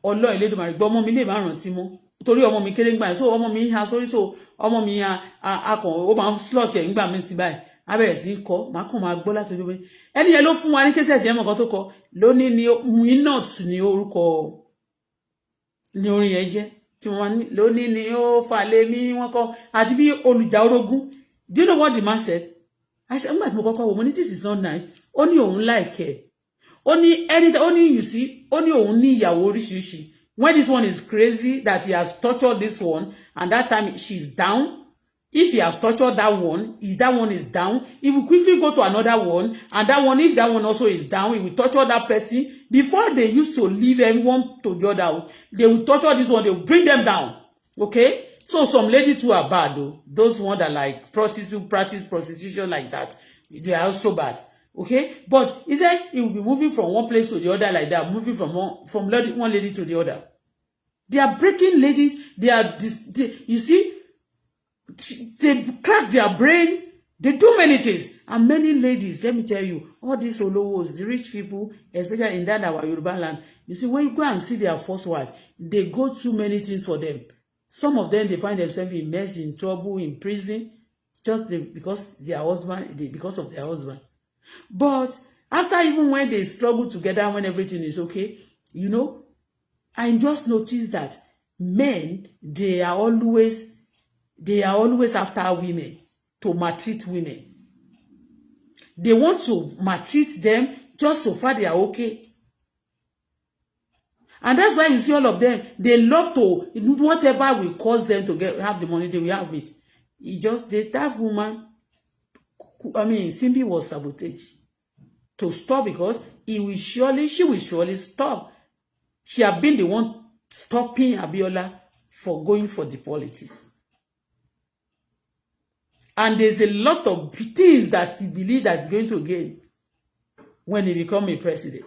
Ọlọ́run Elédùmarè gbọ́ ọmọ mi lè máa rántí mọ́. Torí ọmọ mi kéré ńgbà, so ọmọ mi ha sórí, so ọmọ mi akàn ó máa ń slot ẹ̀ ńgbà mi sí báyìí. A bẹ̀rẹ̀ sí kọ́, máa kàn máa gbọ́ láti ojú pé ẹni yẹn ló fún wa ní késẹ̀ tí ẹ mọ̀ kan tó kọ. Lóní ni Winot ní orúkọ ní orin yẹn jẹ́. Tí wọ́n ní lóní ni ó falẹ̀ mí wọ́n kọ́ àti bí olùjà orogún. Do you know what the man said? I said, mo kọ́kọ́ wò mo ní this is not nice. Ó ní òun like ẹ̀. Ó ní you see, ó ní òun ní ìyàwó oríṣiríṣi. When this one is crazy that he has tortured this one, and that time she's down. If he has tortured that one, if that one is down, he will quickly go to another one, and that one, if that one also is down, he will torture that person. Before they used to leave everyone to the other, they will torture this one, they will bring them down. Okay? So some ladies too are bad though. Those ones that like practice prostitution like that, they are also bad. Okay? But he said he will be moving from one place to the other like that, moving from one lady to the other. They are breaking ladies. You see, they crack their brain. They do many things. And many ladies, let me tell you, all these olówos, the rich people, especially in that our Yoruba land, you see, when you go and see their first wife, they go through many things for them. Some of them, they find themselves in mess, in trouble, in prison, just because of their husband. But after, even when they struggle together, when everything is okay, you know, I just noticed that men, they are always after women, to maltreat women. They want to maltreat them just so far they are okay. And that's why you see all of them, they love to, whatever will cause them to have the money, they will have it. That woman, I mean, Simbi was sabotage to stop, because she will surely stop. She had been the one stopping Abiola for going for the politics. And there's a lot of things that he believes that he's going to gain when he becomes a president.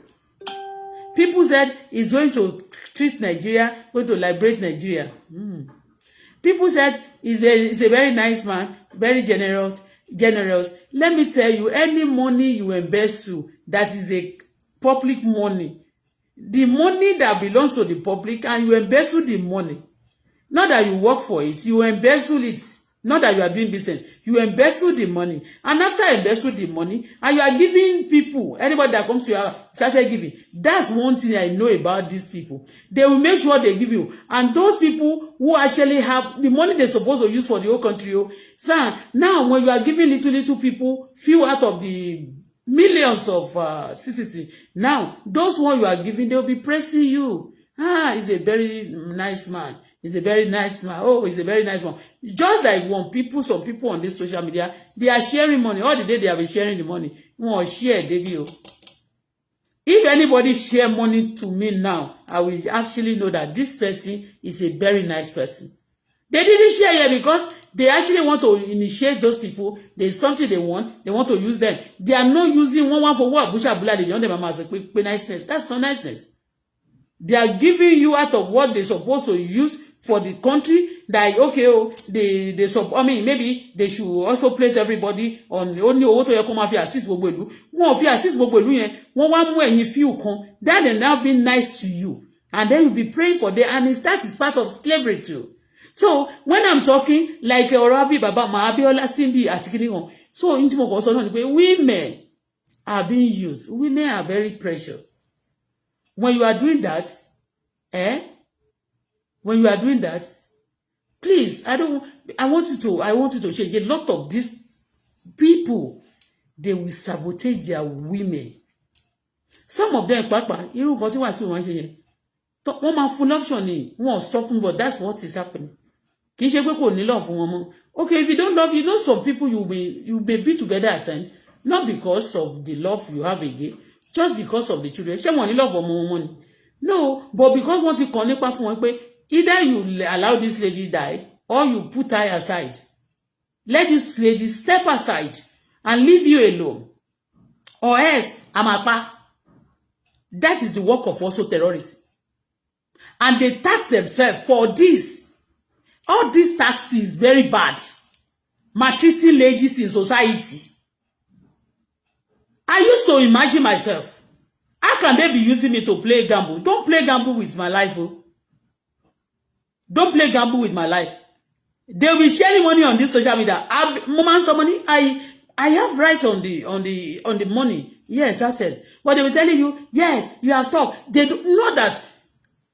People said he's going to treat Nigeria, going to liberate Nigeria. People said he's a very nice man, very generous. Let me tell you, any money you embezzle that is a public money, the money that belongs to the public, and you embezzle the money, not that you work for it, you embezzle it. Not that you are doing business. You embezzle the money. And after embezzle the money, and you are giving people, anybody that comes to your house, started giving. That's one thing I know about these people. They will make sure they give you. And those people who actually have the money they're supposed to use for the whole country, sir, now when you are giving little people, few out of the millions of citizens, now, those one you are giving, they will be praising you. He's a very nice man. He's a very nice man. Oh, he's a very nice one. Just like some people on this social media, they are sharing money. All the day they have been sharing the money. Oh, share, David. If anybody share money to me now, I will actually know that this person is a very nice person. They didn't share here because they actually want to initiate those people. There's something they want to use them. They are not using one for what? They want them as a niceness. That's not niceness. They are giving you out of what they're supposed to use for the country. That maybe they should also place everybody on only owó tó yẹ kó máa fi assist gbogbo ìlú. Wọ́n fi assist gbogbo ìlú yẹn. Wọ́n wá mú ẹ̀yin few kan. Then they now be nice to you. And then you be praying for them. And that is part of slavery too. So when I'm talking like Orabi Baba Maabiola Simbi Atikini, so intimo ko so no ni pé women are being used. Women are very precious. When you are doing that, when you are doing that, please, I want you to change. A lot of these people, they will sabotage their women. Some of them, Papa, you know what you want to say. Wọ́n máa fún option ni, wọ́n sọ fún, but that's what is happening. Kì í ṣe pé kò ní love fún wọn mọ́. Okay, if you don't love, you know some people you may be together at times, not because of the love you have again, just because of the children. Ṣé wọ́n ní love ọmọ wọn ni? No, but because wọ́n ti kàn nípa fún wọn pé either you allow this lady die or you put her aside. Let this lady step aside and leave you alone. Or else, amapa. That is the work of also terrorists. And they tax themselves for this. All these taxes is very bad. Maltreating ladies in society. I used to imagine myself. How can they be using me to play gamble? Don't play gamble with my life. Oh. Don't play gamble with my life. They'll be sharing money on this social media. Moment some money. I have right on the money. Yes, that says. But they were telling you, yes, you have talked. They don't know that.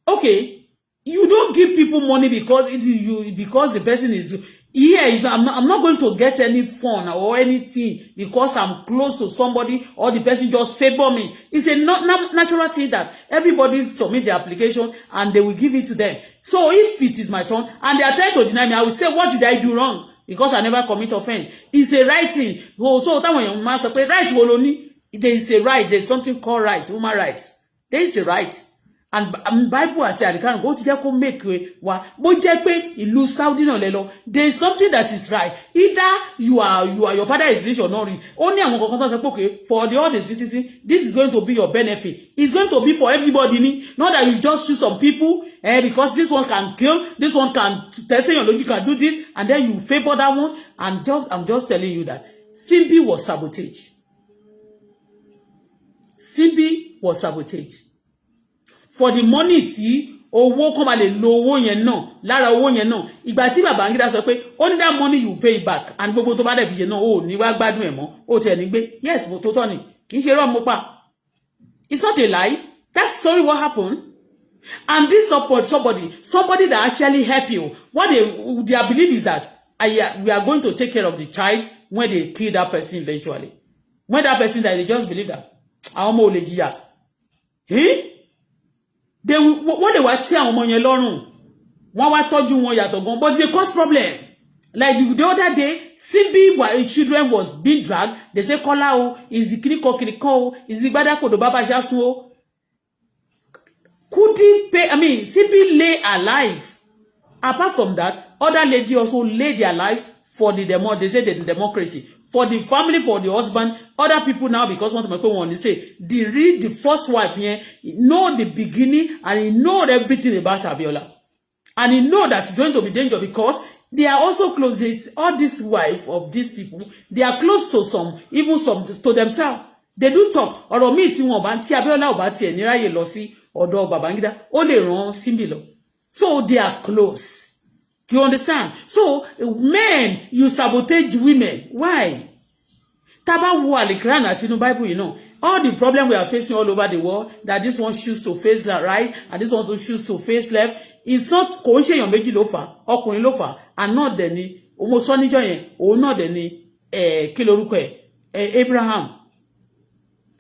Okay, you don't give people money because the person is here. I'm not going to get any fun or anything because I'm close to somebody or the person just favor me. It's a natural thing that everybody submit the application and they will give it to them. So if it is my turn and they are trying to deny me, I will say, what did I do wrong? Because I never commit offense. It's a right thing. So that when your master play right, there is a right. There's something called right, human rights. There is a right. And Bible àti àdìkàrùn bó ti jẹ́ kó make wa bó jẹ́ pé ìlú Saudi náà lẹ lọ, there is something that is right. Either you are your father is rich or not rich. Only àwọn kankan tó sọ pé okay, for all the citizens, this is going to be your benefit. It's going to be for everybody ni. Not that you just choose some people because this one can kill, this one can test your logic, can do this, and then you favor that one. And I'm just telling you that Simbi was sabotage. Simbi was sabotage. For the money tí owó kó máa lè lo owó yẹn náà lára owó yẹn náà ìgbà tí Babangida sọ pé only that money you pay back and gbogbo tó bá dẹ̀ fi ṣe náà ó ní wá gbádùn ẹ̀ mọ́ ó tiẹ̀ ní gbé yes mo tó tọ́ ni kì í ṣe rọ́ mo pa. It's not a lie. That's story what happened. And this somebody that actually help you, what their belief is that we are going to take care of the child when they kill that person eventually. When that person dies, they just believe that àwọn ọmọ ò lè jìyà. They what they were tí àwọn ọmọ yẹn lọ́rùn wọ́n wá tọ́jú wọn yàtọ̀ gan, but they cause problem. Like the other day, Simbi while children was being dragged, they say kola o is the kiriko is the gbadakodo baba jasun o. Couldn't pay. I mean, Simbi lay alive. Apart from that, other lady also lay their life for the they say the democracy. For the family, for the husband, other people now, because one of my people want to say, the first wife here, know the beginning and he know everything about Abiola. And he know that it's going to be dangerous because they are also close. All this wife of these people, they are close to some, even some to themselves. They do talk. Ọ̀rọ̀ mi tí wọ́n bá tí Abiola ò bá tí ẹ̀ ní ráyè lọ sí ọ̀dọ̀ Babangida, ó lè rán Simbi lọ. So they are close. Do you understand? So men, you sabotage women. Why? Taba wo Al-Quran àti inú Bible, you know, all the problem we are facing all over the world, that this one choose to face right and this one to choose to face left, it's not kò ń ṣe èèyàn méjì ló fà, ọkùnrin ló fà, and not dẹ̀ ni mo sọ níjọ́ yẹn, òun náà dẹ̀ ni kí lorúkọ Abraham.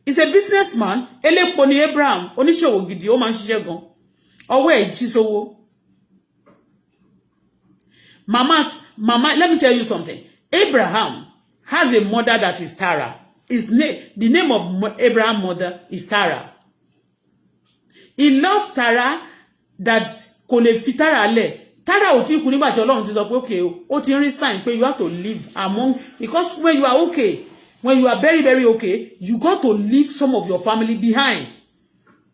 He's a businessman. Elépo ni Abraham, oníṣòwò gidi, ó máa ń ṣiṣẹ́ gan. Ọwọ́ ẹ̀ jí sówó. Mama, let me tell you something. Abraham has a mother that is Tara. The name of Abraham's mother is Tara. He loved Tara that kò lè fi Tara lẹ̀. Tara ò tí kú nígbà tí Ọlọ́run ti sọ pé okay, ó ti rí sign pé you have to live among, because when you are okay, when you are very, very okay, you got to leave some of your family behind.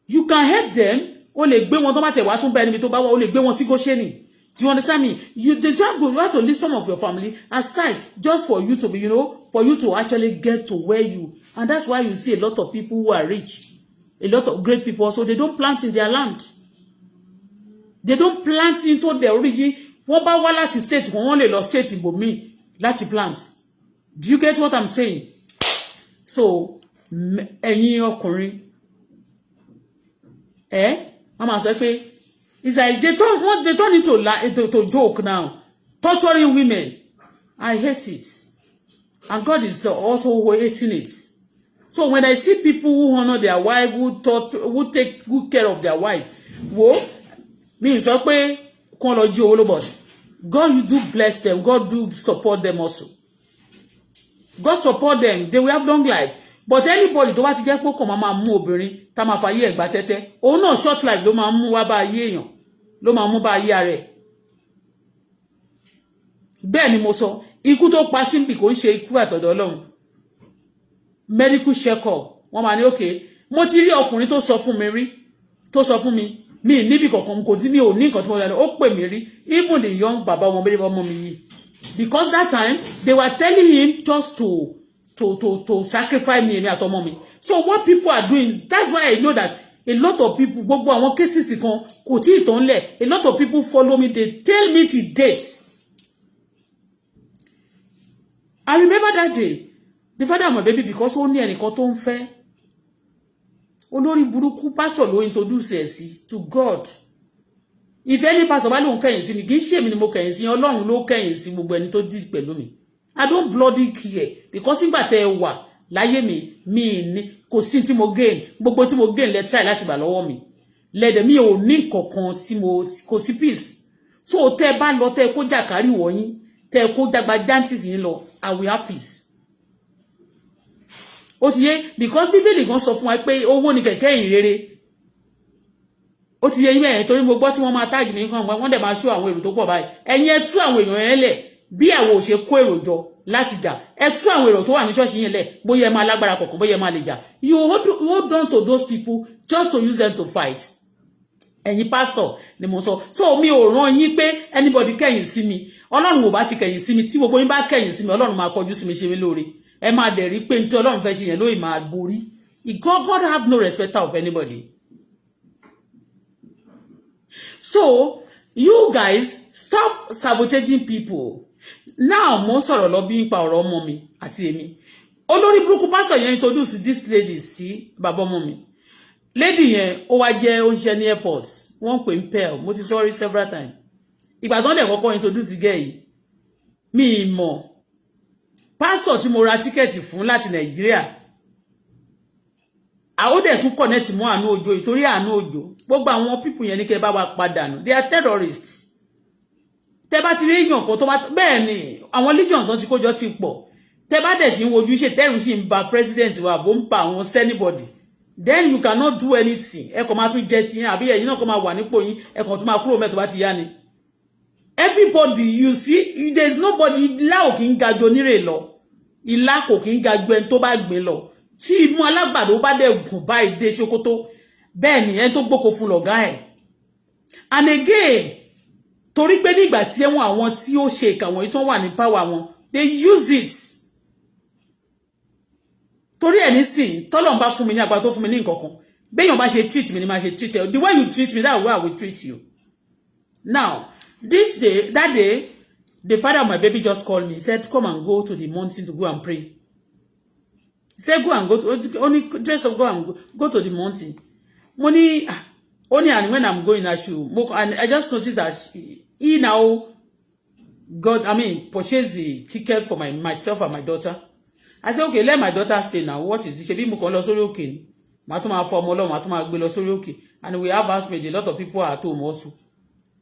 You can help them. O lè gbé wọn tó bá tẹ̀ wá tún bá ẹni tó bá wá, o lè gbé wọn sí Góṣẹ́nì. Do you understand me? You have to leave some of your family aside just for you to be, for you to actually get to where you. And that's why you see a lot of people who are rich, a lot of great people also, they don't plant in their land. They don't plant into their origin. Wọ́n bá wá láti state, wọ́n lè lọ state ibòmíì láti plant. Do you get what I'm saying? So, ẹ̀yin ọkùnrin, mama sọ pé, it's like they don't need to joke now. Torturing women. I hate it. And God is also hating it. So when I see people who honor their wife, who take good care of their wife, means pé kon lọ jí owó ló boss. God, you do bless them. God do support them also. God support them. They will have long life. But anybody tó bá ti jẹ́ pé kò máa mú obìnrin tá máa fàyè ẹ̀gbá tẹ́tẹ́, òun náà short life ló máa mú wá bá ayé èèyàn, ló máa mú bá ayé rẹ̀. Bẹ́ẹ̀ ni mo sọ, ikú tó pa Simbi kò ń ṣe ikú àtọ̀dọ̀ Ọlọ́run. Medical check up, wọ́n máa ní okay, mo ti rí ọkùnrin tó sọ fún mi rí, tó sọ fún mi, mi níbi kankan kò tí mi ò ní nǹkan tí mo lọ, ó pè mí rí, even the young baba ọmọ bẹ́ẹ̀ ọmọ mi yìí. Because that time they were telling him just to sacrifice me àti ọmọ mi. So what people are doing, that's why I know that a lot of people, gbogbo àwọn cases kan kò tí ì tán lẹ̀, a lot of people follow me, they tell me till dates. I remember that day, the father of my baby, because ó ní ẹnìkan tó ń fẹ́, olórí burúkú pastor ló introduce ẹ̀ sí to God. If any pastor bá lóun kẹ́yìn sí mi, kì í ṣe mi ni mo kẹ́yìn sí, Ọlọ́run ló kẹ́yìn sí gbogbo ẹni tó dì pẹ̀lú mi. I don't bloody care, because nígbà tẹ́ wà láyé mi ní kò sí tí mo gain, gbogbo tí mo gain lẹ try láti gbà lọ́wọ́ mi. Lede mi ò ní nǹkankan tí mo kò sí peace. So tẹ́ bá lọ tẹ́ kó jàkárí wọ̀nyí, tẹ́ kó dàgbà jantis yín lọ, I will have peace. Ó ti yé, because Bíbélì gan sọ fún wa pé owó ni kẹ̀kẹ́ ìyìn rere. Ó ti yé yín bẹ́ẹ̀, torí mo gbọ́ tí wọ́n máa tag mi kan wọ́n dẹ̀ máa show àwọn èrò tó pọ̀ báyìí. Ẹ̀yin ẹ tú àwọn èèyàn yẹn lẹ̀ bí àwọn ò ṣe kó èrò jọ láti jà. Ẹ tú àwọn èrò tó wà ní ṣọ́ọ̀ṣì yẹn lẹ̀ bóyá ẹ máa lágbára kọ̀ọ̀kan bóyá ẹ máa lè jà. You hold on to those people just to use them to fight. Ẹ̀yin pastor ni mo sọ. So mi ò rán yín pé anybody kẹ̀yìn sí mi. Ọlọ́run ò bá ti kẹ̀yìn sí mi, tí gbogbo yín bá kẹ̀yìn sí mi, Ọlọ́run máa kọjú sí mi ṣe mí lóore. Ẹ máa dẹ̀ rí pé tí Ọlọ́run fẹ́ ṣe yẹn lóyìn máa borí. God have no respect of anybody. So you guys stop sabotaging people. Now mo sọ̀rọ̀ lọ bí nípa ọ̀rọ̀ ọmọ mi àti èmi. Olórí burúkú pastor yẹn introduce this lady sí bàbá ọmọ mi. Lady yẹn ó wá jẹ́ ó ń ṣe ní airport. Wọ́n pè ń Pearl. Mo ti sorry several times. Ìgbà tó dẹ̀ kọ́kọ́ introduce gẹ́ yìí. Mi mọ̀. Pastor tí mo ra tíkẹ́ẹ̀tì fún láti Nàìjíríà. Àwọn dẹ̀ tún connect mọ́ Àánú Òjó ìtorí Àánú Òjó. Gbogbo àwọn people yẹn ní kẹ́ bá wa padà nù. They are terrorists. Tẹ́ bá ti rí èèyàn kan tó bá bẹ́ẹ̀ ni àwọn legions wọn ti kójọ ti pọ̀. Tẹ́ bá dẹ̀ sì ń wojú ṣe tẹ́rù sì ń ba president wa bó ń pa àwọn anybody. Then you cannot do anything. Ẹ kàn máa tún jẹ ti yín àbí ẹ̀yin náà kàn máa wà nípò yín, ẹ kàn tún máa kúrò mẹ́ tó bá ti yá ni. Everybody you see, there is nobody, ilá ò kí ń ga jù onírè lọ. Ilá kò kí ń ga jù ẹni tó bá gbìn lọ. Tí imú alágbàdo bá dẹ̀ gùn báyìí dé ṣòkòtò, bẹ́ẹ̀ ni ẹni tó gbóko fún lọ̀gá ẹ̀. And again, torí pé nígbà tí ẹ̀wọ̀n àwọn tí ó ṣe ìkà wọ̀nyí tó wà ní power wọn, they use it. Torí ẹ̀ nísìn, tọ́lọ́run bá fún mi ní agbára tó fún mi ní nǹkan kan. Béèyàn bá ṣe treat mi ni máa ṣe treat ẹ. The way you treat me, that way I will treat you. Now, That day, the father of my baby just called me. He said, come and go to the mountain to go and pray. He said, go and go to, only dress up, go to the mountain. Money, only and when I'm going, I should, and I just noticed that he now purchased the ticket for myself and my daughter. I said, okay, let my daughter stay now. What is it? She be mo kon lọ sórí òkè. Ma tún máa fọ ọmọ Ọlọ́run, ma tún máa gbé lọ sórí òkè. And we have housemates, a lot of people are at home also.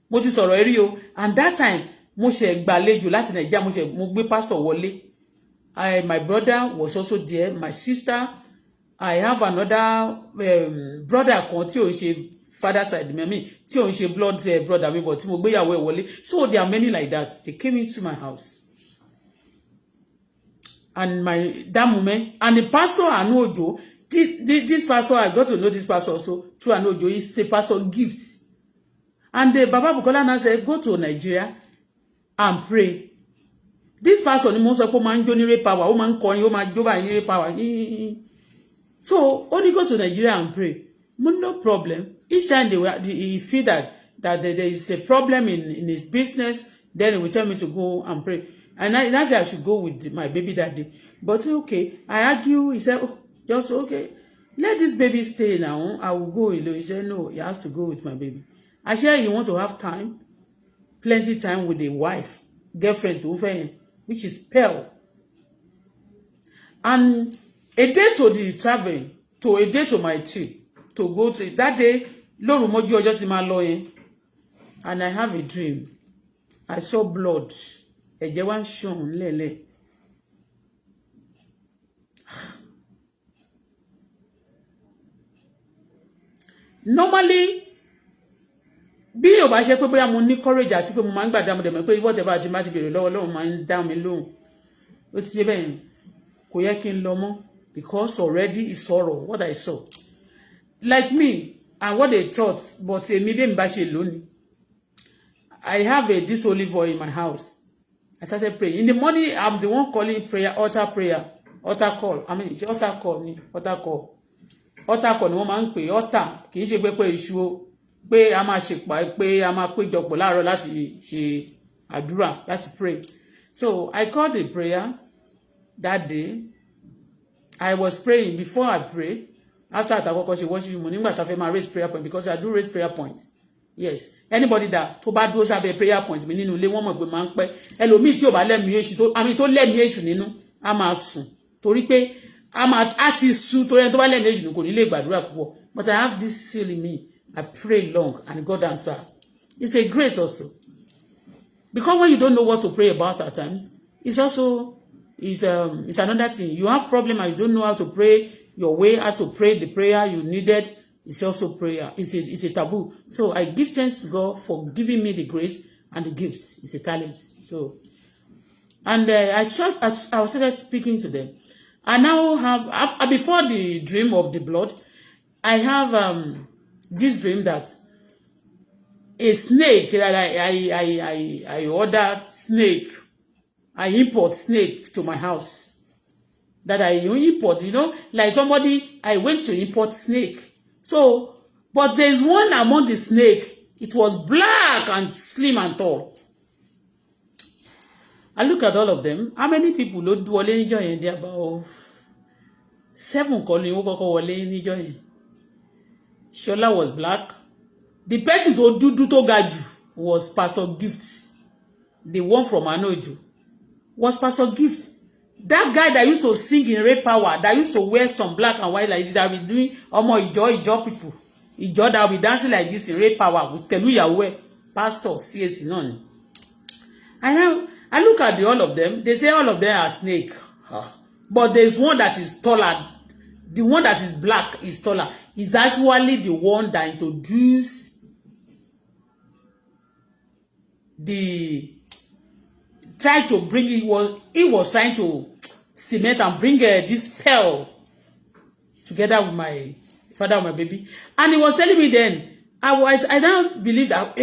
Mo ti sọ̀rọ̀ eri o. And that time, mo ṣe gbàlejò láti Nigeria, mo gbé pastor wọlé. My brother was also there. My sister, I have another brother kan tí ó ṣe father side me, tí ó ṣe blood brother mi, but tí mo gbé ìyàwó ẹ̀ wọlé. So there are many like that. They came into my house. And that moment, and the pastor Anojo, this pastor, I got to know this pastor also through Anojo, is a pastor gifts. And the Baba Bukola now said, go to Nigeria and pray. This pastor ni mo sọ pé man jonire power, o man kọrin, o man joba ni power. So only go to Nigeria and pray. No problem. Each time he feel that there is a problem in his business, then he will tell me to go and pray. And I said I should go with my baby that day. But okay, I argue. He said, oh, just okay. Let this baby stay now. I will go alone. He said, no, he has to go with my baby. I said, you want to have time? Plenty time with the wife, girlfriend, which is Pearl. And a day to the traveling, to a day to my trip, to go to that day, Lord Mojo just in my lawyer. And I have a dream. I saw blood. Ẹ̀jẹ̀ wá ń ṣàn lẹ́lẹ̀. Normally, bí o bá ṣe pé bóyá mo ní courage àti pé mo máa ń gbàdá mo dẹ̀ mọ̀ pé whatever àti má ti bèrè lọ́wọ́ Ọlọ́run máa ń dá mi lóhùn. Ó ti ṣe bẹ́ẹ̀ kò yẹ kí n lọ mọ́ because already it's horror what I saw. Like me and what they thought, but èmi bí mi bá ṣe lónìí. I have this olive oil in my house. I started praying. In the morning, I'm the one calling prayer, altar call. Altar call ni, altar call. Altar call ni wọ́n máa ń pè altar. Kì í ṣe pé iṣu o. Pé a máa ṣe pé a máa péjọpọ̀ láàárọ̀ láti ṣe àdúrà, láti pray. So I called the prayer that day. I was praying before I pray. After I kọ́kọ́ ṣe worship mo nígbà tá fẹ́ máa raise prayer point because I do raise prayer points. Yes, anybody that tó bá dúró sábẹ́ prayer point mi nínú ilé wọ́n mọ̀ pé máa ń pẹ́ ẹlòmíì tí ò bá lẹ́mìí èṣù tó lẹ́mìí èṣù nínú á máa sùn torí pé á ti sùn torí ẹni tó bá lẹ́mìí èṣù kò ní lè gbàdúrà púpọ̀ but I have this seal in me. I pray long and God answer. It's a grace also because when you don't know what to pray about at times it's also it's another thing. You have problem and you don't know how to pray your way, how to pray the prayer you needed. It's also prayer. It's a taboo. So I give thanks to God for giving me the grace and the gifts. It's a talent. So, and I started speaking to them. I now have before the dream of the blood, I have this dream that a snake that I ordered snake. I import snake to my house. That I import, like somebody I went to import snake. So, but there's one among the snake. It was black and slim and tall. I look at all of them. How many people ló wọlé níjọ́ yẹn? There about 7 calling who kọ́kọ́ wọlé níjọ́ yẹn. Shola was black. The person tó dúdú tó ga jù was Pastor Gifts. The one from Anojo was Pastor Gifts. That guy that used to sing in Ray Power, that used to wear some black and white like this, that be doing Ìjọ people. Ìjọ that will be dancing like this in Ray Power with Telu Yahweh, Pastor CSC none. And I look at all of them, they say all of them are snake. But there's one that is taller. The one that is black is taller. Is actually the one that introduced trying to bring he was trying to cement and bring this pearl together with my father and my baby, and he was telling me then I don't believe that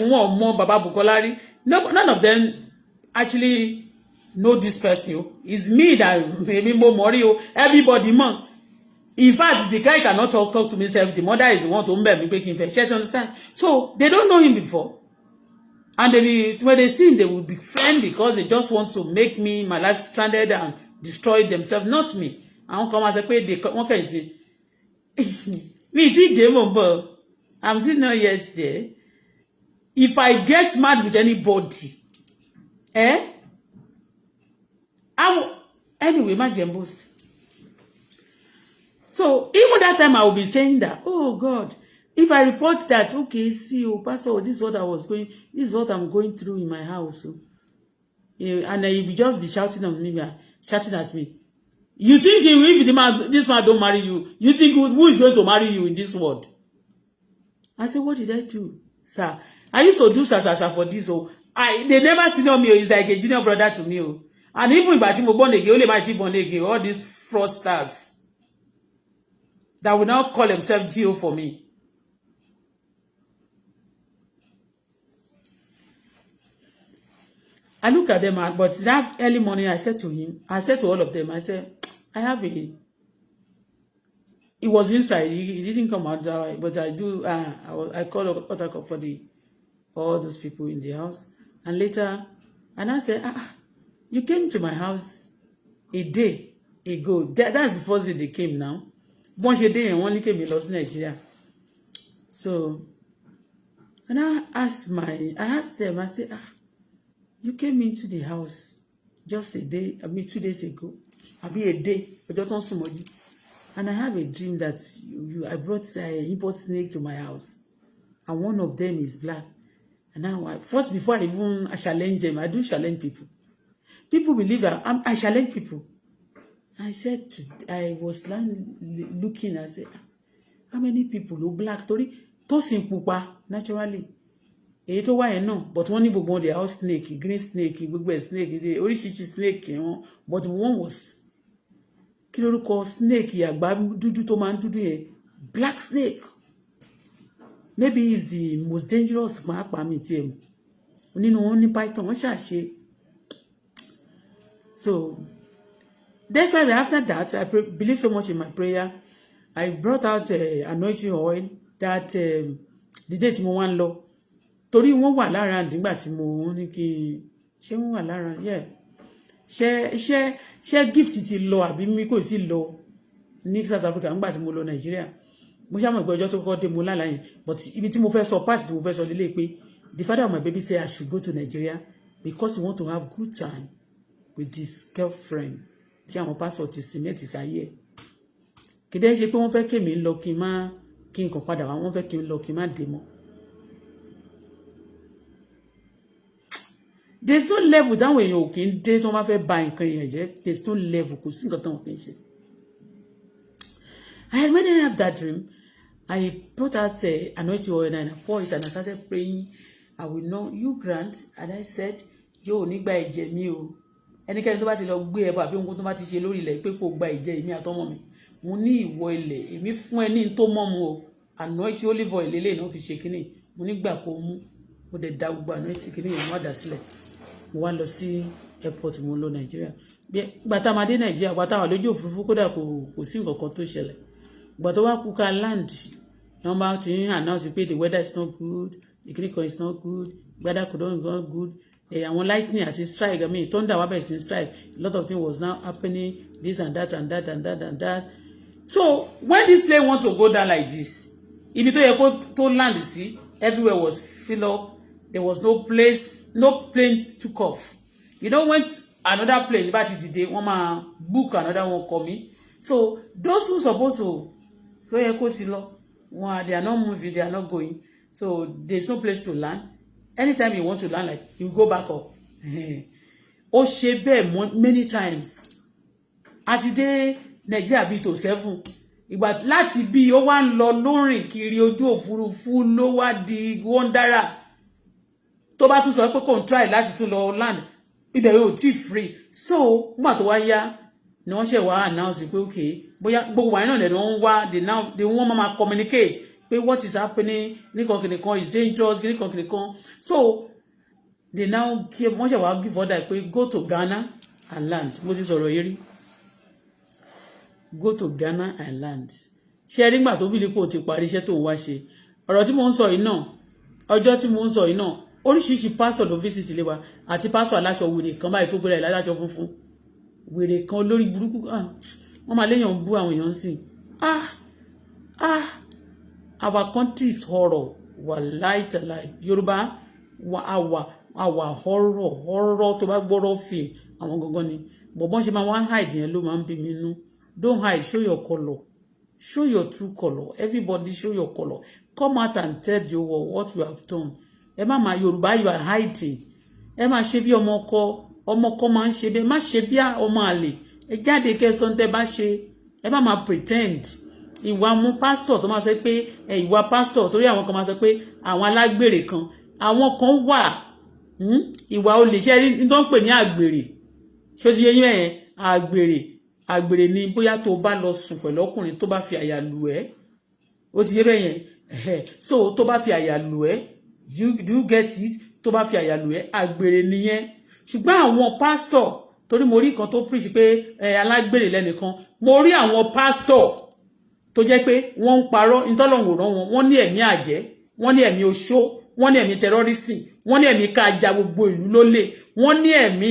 more Baba Bukolari. None of them actually know this person. It's me that maybe more Morio everybody man. In fact, the guy cannot talk to me self. The mother is the one to me making fair. You understand? So they don't know him before. And when they see him, they will be friends because they just want to make my life stranded and destroy themselves, not me. I won't come as a pay they what can you say? Me think them, I'm still not yet there. If I get mad with anybody, anyway, my jambos. So even that time I will be saying that, oh God, if I report that, okay, see, Pastor, this is what this is what I'm going through in my house. And he will just be shouting on me, shouting at me. You think if this man don't marry you, you think who is going to marry you in this world? I said, what did I do, sir? I used to do sir for this. They never senior me. It's like a junior brother to me. And even if I'm born again, only my team born again, all these fraudsters that will now call themselves GO for me. I look at them, but that early morning, I said to all of them, I said, I have a. It was inside. He didn't come out that way, but I do. I called for all those people in the house, and later, and I said, you came to my house a day ago. That's the first day they came now. Once a day, and one came in Nigeria. So, and I asked them. I said, you came into the house just a day. 2 days ago. A day. But don't somebody. And I have a dream that I brought import snake to my house, and one of them is black. And now, first before I challenge them, I do challenge people. People believe that I challenge people. I said, I was looking. I said, how many people who black? To simple naturally. Èyí why no, but one people they house snake, green snake, gbogbo snake, the oríṣiríṣi snake, but one was kí lorúkọ snake àgbà dúdú tó máa ń dúdú yẹn, black snake. Maybe it's the most dangerous pàápàá mi tí ẹ mọ̀. Nínú wọn ní python wọ́n ṣàṣe. So that's why after that I believe so much in my prayer. I brought out anointing oil that the day tí mo wá ń lọ torí wọ́n wà lára nígbà tí mo ní kí ṣé wọ́n wà lára yeah ṣé gift ti lọ àbí mi kò sí lọ ní South Africa nígbà tí mo lọ Nigeria mo ṣá mọ̀ pé ọjọ́ tó kọ́kọ́ dé mo lálàá yẹn but ibi tí mo fẹ́ sọ part tí mo fẹ́ sọ lélẹ̀ pé the father of my baby say I should go to Nigeria because he want to have good time with his girlfriend tí àwọn pastor ti cement sáyé ẹ̀ kìdẹ́ ṣe pé wọ́n fẹ́ kémi lọ kí n kàn padà wá wọ́n fẹ́ kí n lọ kí n má dé mọ́. There's no level táwọn èèyàn ò kí ń dé tí wọ́n bá fẹ́ ba nǹkan èèyàn jẹ́ there's no level kò sí nǹkan tó wọ́n kì í ṣe. When I have that dream I brought out anointing oil and I poured it and I started praying. I will know you grant and I said yóò nígbà ẹ̀jẹ̀ mi o ẹnikẹ́ni tó bá ti lọ gbé ẹbọ àbí ohun tó bá ti ṣe lórí ilẹ̀ pé kò gba ẹ̀jẹ̀ èmi àtọmọ mi mo ní ìwọ ilẹ̀ èmi fún ẹ ní tó mọ́ mu o anointing olive oil lélẹ̀ náà fi ṣe kínní mo nígbà kó mú mo dẹ̀ da gbogbo anointing kínní yẹn wá dà sílẹ̀ mo wá lọ sí airport mo lọ Nàìjíríà gbà tá a máa dé Nàìjíríà gbà tá a wà lójú òfurufú kódà kò sí nǹkan kan tó ṣẹlẹ̀ gbà tó wá kú ká land wọ́n bá ti ń announce pé the weather is not good the clinical is not good weather could not go good àwọn lightning àti strike thunder wá bẹ̀rẹ̀ sí strike a lot of things was now happening this and that and that and that and that so when this plane want to go down like this ibi tó yẹ kó tó land sí everywhere was filled up. There was no plane took off. You know when another plane bá ti dìde wọ́n máa book another one coming. So those who supposed to so yẹ kó ti lọ they are not moving, they are not going. So there's no place to land. Anytime you want to land, like you go back up. Ó ṣe bẹ́ẹ̀ many times. Àti dé Nigeria bí tó 7. Ìgbà láti bí ó wá ń lọ lórin kiri ojú òfurufú ló wá di wondera. Tó bá tún sọ pé kò ń try láti tún lọ land ibẹ̀ yóò tí free. So nígbà tó wá yá ni wọ́n ṣe wá announce pé okay bóyá gbogbo wa náà ni wọ́n wá they wọ́n máa communicate pé what is happening nìkan is dangerous nìkan so they now give wọ́n ṣe wá give order pé go to Ghana and land mo ti sọ̀rọ̀ yìí rí go to Ghana and land ṣe rí gbà tó bí lípò ti parí iṣẹ́ tó ń wá ṣe ọ̀rọ̀ tí mo ń sọ yìí náà ọjọ́ tí mo ń sọ yìí náà oríṣiríṣi pastor ló visit ilé wa àti pastor aláṣọ wèrè kan báyìí tó gbéra ìlàláṣọ funfun wèrè kan lórí burúkú wọ́n máa léèyàn bú àwọn èèyàn sí our country is horror wà láìtàláì Yorùbá àwà horror tó bá gbọ́rọ̀ film àwọn gangan ni bọ̀bọ́n ṣe máa wá hide yẹn ló máa ń bí mi nú. Don't hide, show your color, show your true color. Everybody show your color. Come out and tell the world what you have done. Ẹ má máa Yorùbá, you are hiding. Ẹ má ṣe bí ọmọkọ máa ń ṣe bẹ́ẹ̀, má ṣe bí ọmọ àlè. Ẹ jáde kẹsàn tẹ́ bá ṣe. Ẹ má máa pretend. Ìwà mú pastor tó máa sọ pé ìwà pastor torí àwọn kan máa sọ pé àwọn alágbèrè kan. Àwọn kan wà ìwà olè ṣe rí tó ń pè ní àgbèrè. Ṣó ti yé yín ẹ̀yẹn àgbèrè ni bóyá tó bá lọ sùn pẹ̀lú ọkùnrin tó bá fi àyà lù ẹ́. Ó ti yé bẹ́ẹ̀ yẹn. So tó bá fi àyà lù ẹ́, you get it, tó bá fi àyà lù ẹ́ àgbèrè nìyẹn. Ṣùgbọ́n àwọn pastor torí mo rí kan tó preach pé alágbèrè lẹ́nìkan, mo rí àwọn pastor tó jẹ́ pé wọ́n ń parọ́ ìtọ́lọ̀wòrán wọn, wọ́n ní ẹ̀mí àjẹ́, wọ́n ní ẹ̀mí oṣó, wọ́n ní ẹ̀mí terrorism, wọ́n ní ẹ̀mí ká ja gbogbo ìlú lólè, wọ́n ní ẹ̀mí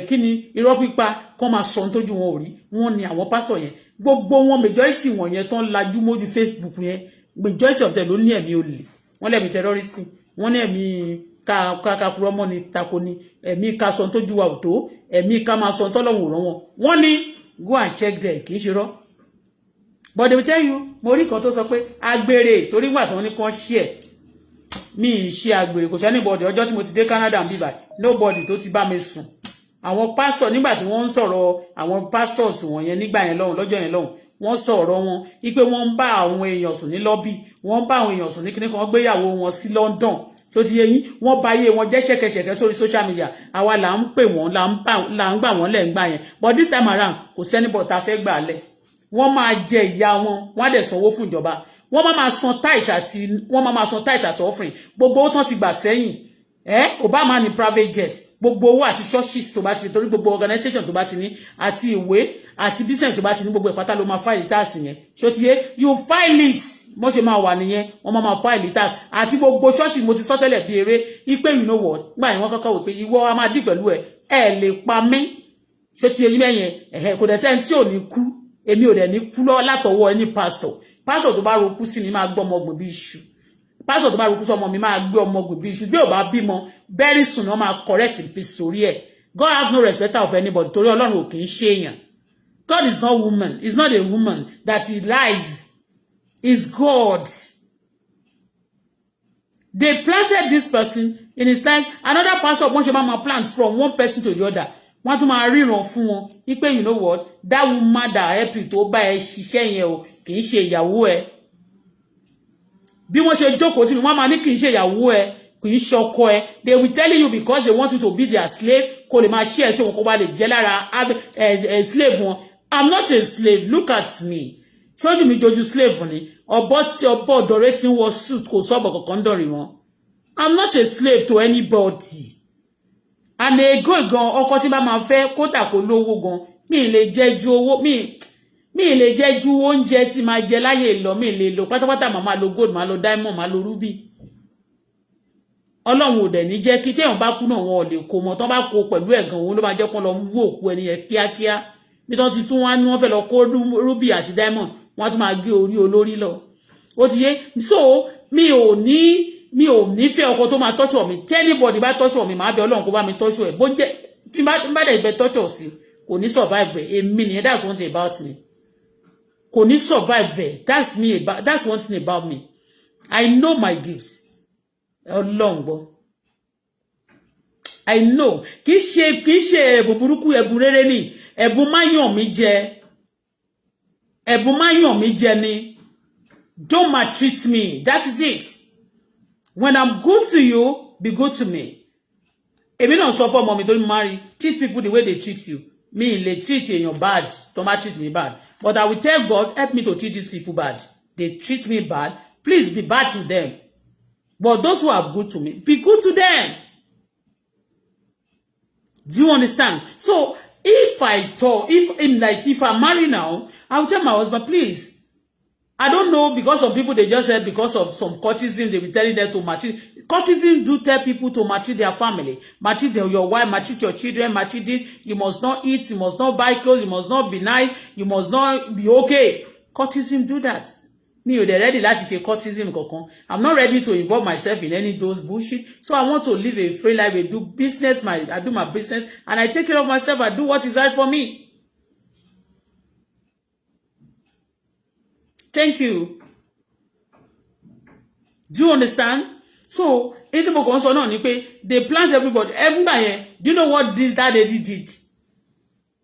kíni irọ́ pípa kán máa sọ tójú wọn ò rí. Wọ́n ní àwọn pastor yẹn gbogbo wọn majority wọn yẹn tán lajú mójú Facebook yẹn majority of them ló ní ẹ̀mí olè, wọ́n lẹ́mí terrorism, wọ́n ní ẹ̀mí kakakúrọ́ mọ́ ni tako ni, ẹ̀mí ká sọ tójú wa ò tó, ẹ̀mí ká máa sọ tọ́lọ́wòrán wọn. Wọ́n ní go and check there, kì í ṣe rọ́. But they will tell you, mo rí kan tó sọ pé agbèrè torí wà tán ní kan ṣí ẹ̀. Mi ṣe agbèrè kò sí anybody ọjọ́ tí mo ti dé Canada ń bí báyìí nobody tó ti bá mi sùn. Àwọn pastor nígbà tí wọ́n ń sọ̀rọ̀ àwọn pastors wọ̀nyẹn nígbà yẹn lọ́hùn lọ́jọ́ yẹn lọ́hùn wọ́n sọ̀rọ̀ wọn wípé wọ́n ń bá àwọn èèyàn sùn ní lobby, wọ́n ń bá àwọn èèyàn sùn ní kíní kan gbéyàwó wọn sí London. So ti yé yín wọ́n bá yé wọn jẹ́ ṣẹ̀kẹ̀ṣẹ̀kẹ̀ sórí social media. Àwa là ń pè wọ́n là ń gbà wọ́n lẹ̀ ń gbà yẹn. But this time around kò sí anybody tá fẹ́ gbà lẹ̀. Wọ́n máa jẹ ìyà wọn, wọ́n á dẹ̀ sanwó fún ìjọba. Wọ́n máa san tithe àti offering. Gbogbo owó tán ti gbà sẹ́yìn. Obama ní private jet. Gbogbo owó àti churches tó bá ti torí gbogbo organization tó bá ti ní àti ìwé àti business tó bá ti ní gbogbo ìpátá ló máa file tax yẹn. Ṣó ti yé you file it. Mo ṣe máa wà nìyẹn. Wọ́n máa file tax àti gbogbo churches mo ti sọ tẹ́lẹ̀ bí eré ipe you know what. Gbà yẹn wọ́n kọ́kọ́ wò pé ìwọ a máa dì pẹ̀lú ẹ lè pa mí. Ṣó ti yé yín bẹ́yẹn kò dẹ̀ sẹ́ni tí ò ní kú. Èmi ò dẹ̀ ní kú lọ látọwọ́ ẹni pastor tó bá roku sí mi máa gbọ́ ọmọ ọgbọ̀n bí iṣu pastor tó bá roku sí ọmọ mi máa gbé ọmọ ọgbọ̀n bí iṣu bí ò bá bímọ very soon wọ́n máa correct in peace sórí ẹ̀. God has no respect of anybody torí Ọlọ́run ò kì í ṣe èèyàn. God is not woman, is not a woman that he lies, is God. They planted this person in his time. Another pastor wọ́n ṣe máa plant from one person to the other. Wọ́n tún máa ríran fún wọn wípé you know what that woman that help you tó bá ẹ ṣiṣẹ́ yẹn o kì í ṣe ìyàwó ẹ. Bí wọ́n ṣe jókòó tí wọ́n máa ní kì í ṣe ìyàwó ẹ kì í ṣọkọ ẹ. They will tell you because they want you to be their slave kó lè máa ṣe ẹ̀ ṣe wọn kó bá lè jẹ́ lára slave wọn. I'm not a slave, look at me. Ṣojú mi jojú slave ni ọ̀bọ tí ọ̀bọ ọ̀dọ̀rẹ́ tí ń wọ suit kò sọ́bọ̀ kankan dọ̀rì wọn. I'm not a slave to anybody. And ego gan ọkọ tí bá máa fẹ́ kódà kó lówó gan mi lè jẹ ju owó mi lè jẹ ju oúnjẹ tí máa jẹ láyé lọ mi lè lò pátápátá máa lo gold máa lo diamond máa lo ruby. Ọlọ́run ò dẹ̀ ní jẹ́ kí téèyàn bá kú náà wọn ò lè kó mọ́ tán bá kó pẹ̀lú ẹ̀gàn òun ló máa jẹ́ kó lọ wú òkú ẹni yẹn kíákíá bí tán ti tún wá ní wọ́n fẹ́ lọ kó ruby àti diamond wọ́n tún máa gé orí olórí lọ. Ó ti yé so mi ò ní fẹ́ ọkọ tó máa torture mi. Tí anybody bá torture mi máa bẹ̀ Ọlọ́run kó bá mi torture ẹ̀ bó jẹ́ tí bá dẹ̀ bẹ torture sí kò ní survive ẹ̀ èmi nìyẹn that's one thing about me. Kò ní survive ẹ̀ that's one thing about me. I know my gifts. Ọlọ́run gbọ́. I know kì í ṣe ẹ̀bùn burúkú ẹ̀bùn rere ni ẹ̀bùn máa yàn mí jẹ ni. Don't maltreat me, that is it. When I'm good to you, be good to me. Èmi náà sọ fún ọmọ mi tó ní marry, treat people the way they treat you. Me lè treat èèyàn bad, tó má treat me bad. But I will tell God, help me to treat these people bad. They treat me bad, please be bad to them. But those who are good to me, be good to them. Do you understand? So if I marry now, I will tell my husband, please, I don't know, because of people, they just said because of some courtism, they be telling them to maltreat. Courtism do tell people to maltreat their family, maltreat your wife, maltreat your children, maltreat this. You must not eat, you must not buy clothes, you must not be nice, you must not be okay. Courtism do that. Me, they're ready láti ṣe courtism kankan. I'm not ready to involve myself in any of those bullshit. So I want to live a free life, I do business, I do my business, and I take care of myself, I do what is right for me. Thank you. Do you understand? So, anything mo kàn sọ náà ni pé they plant everybody. Nígbà yẹn, do you know what that lady did?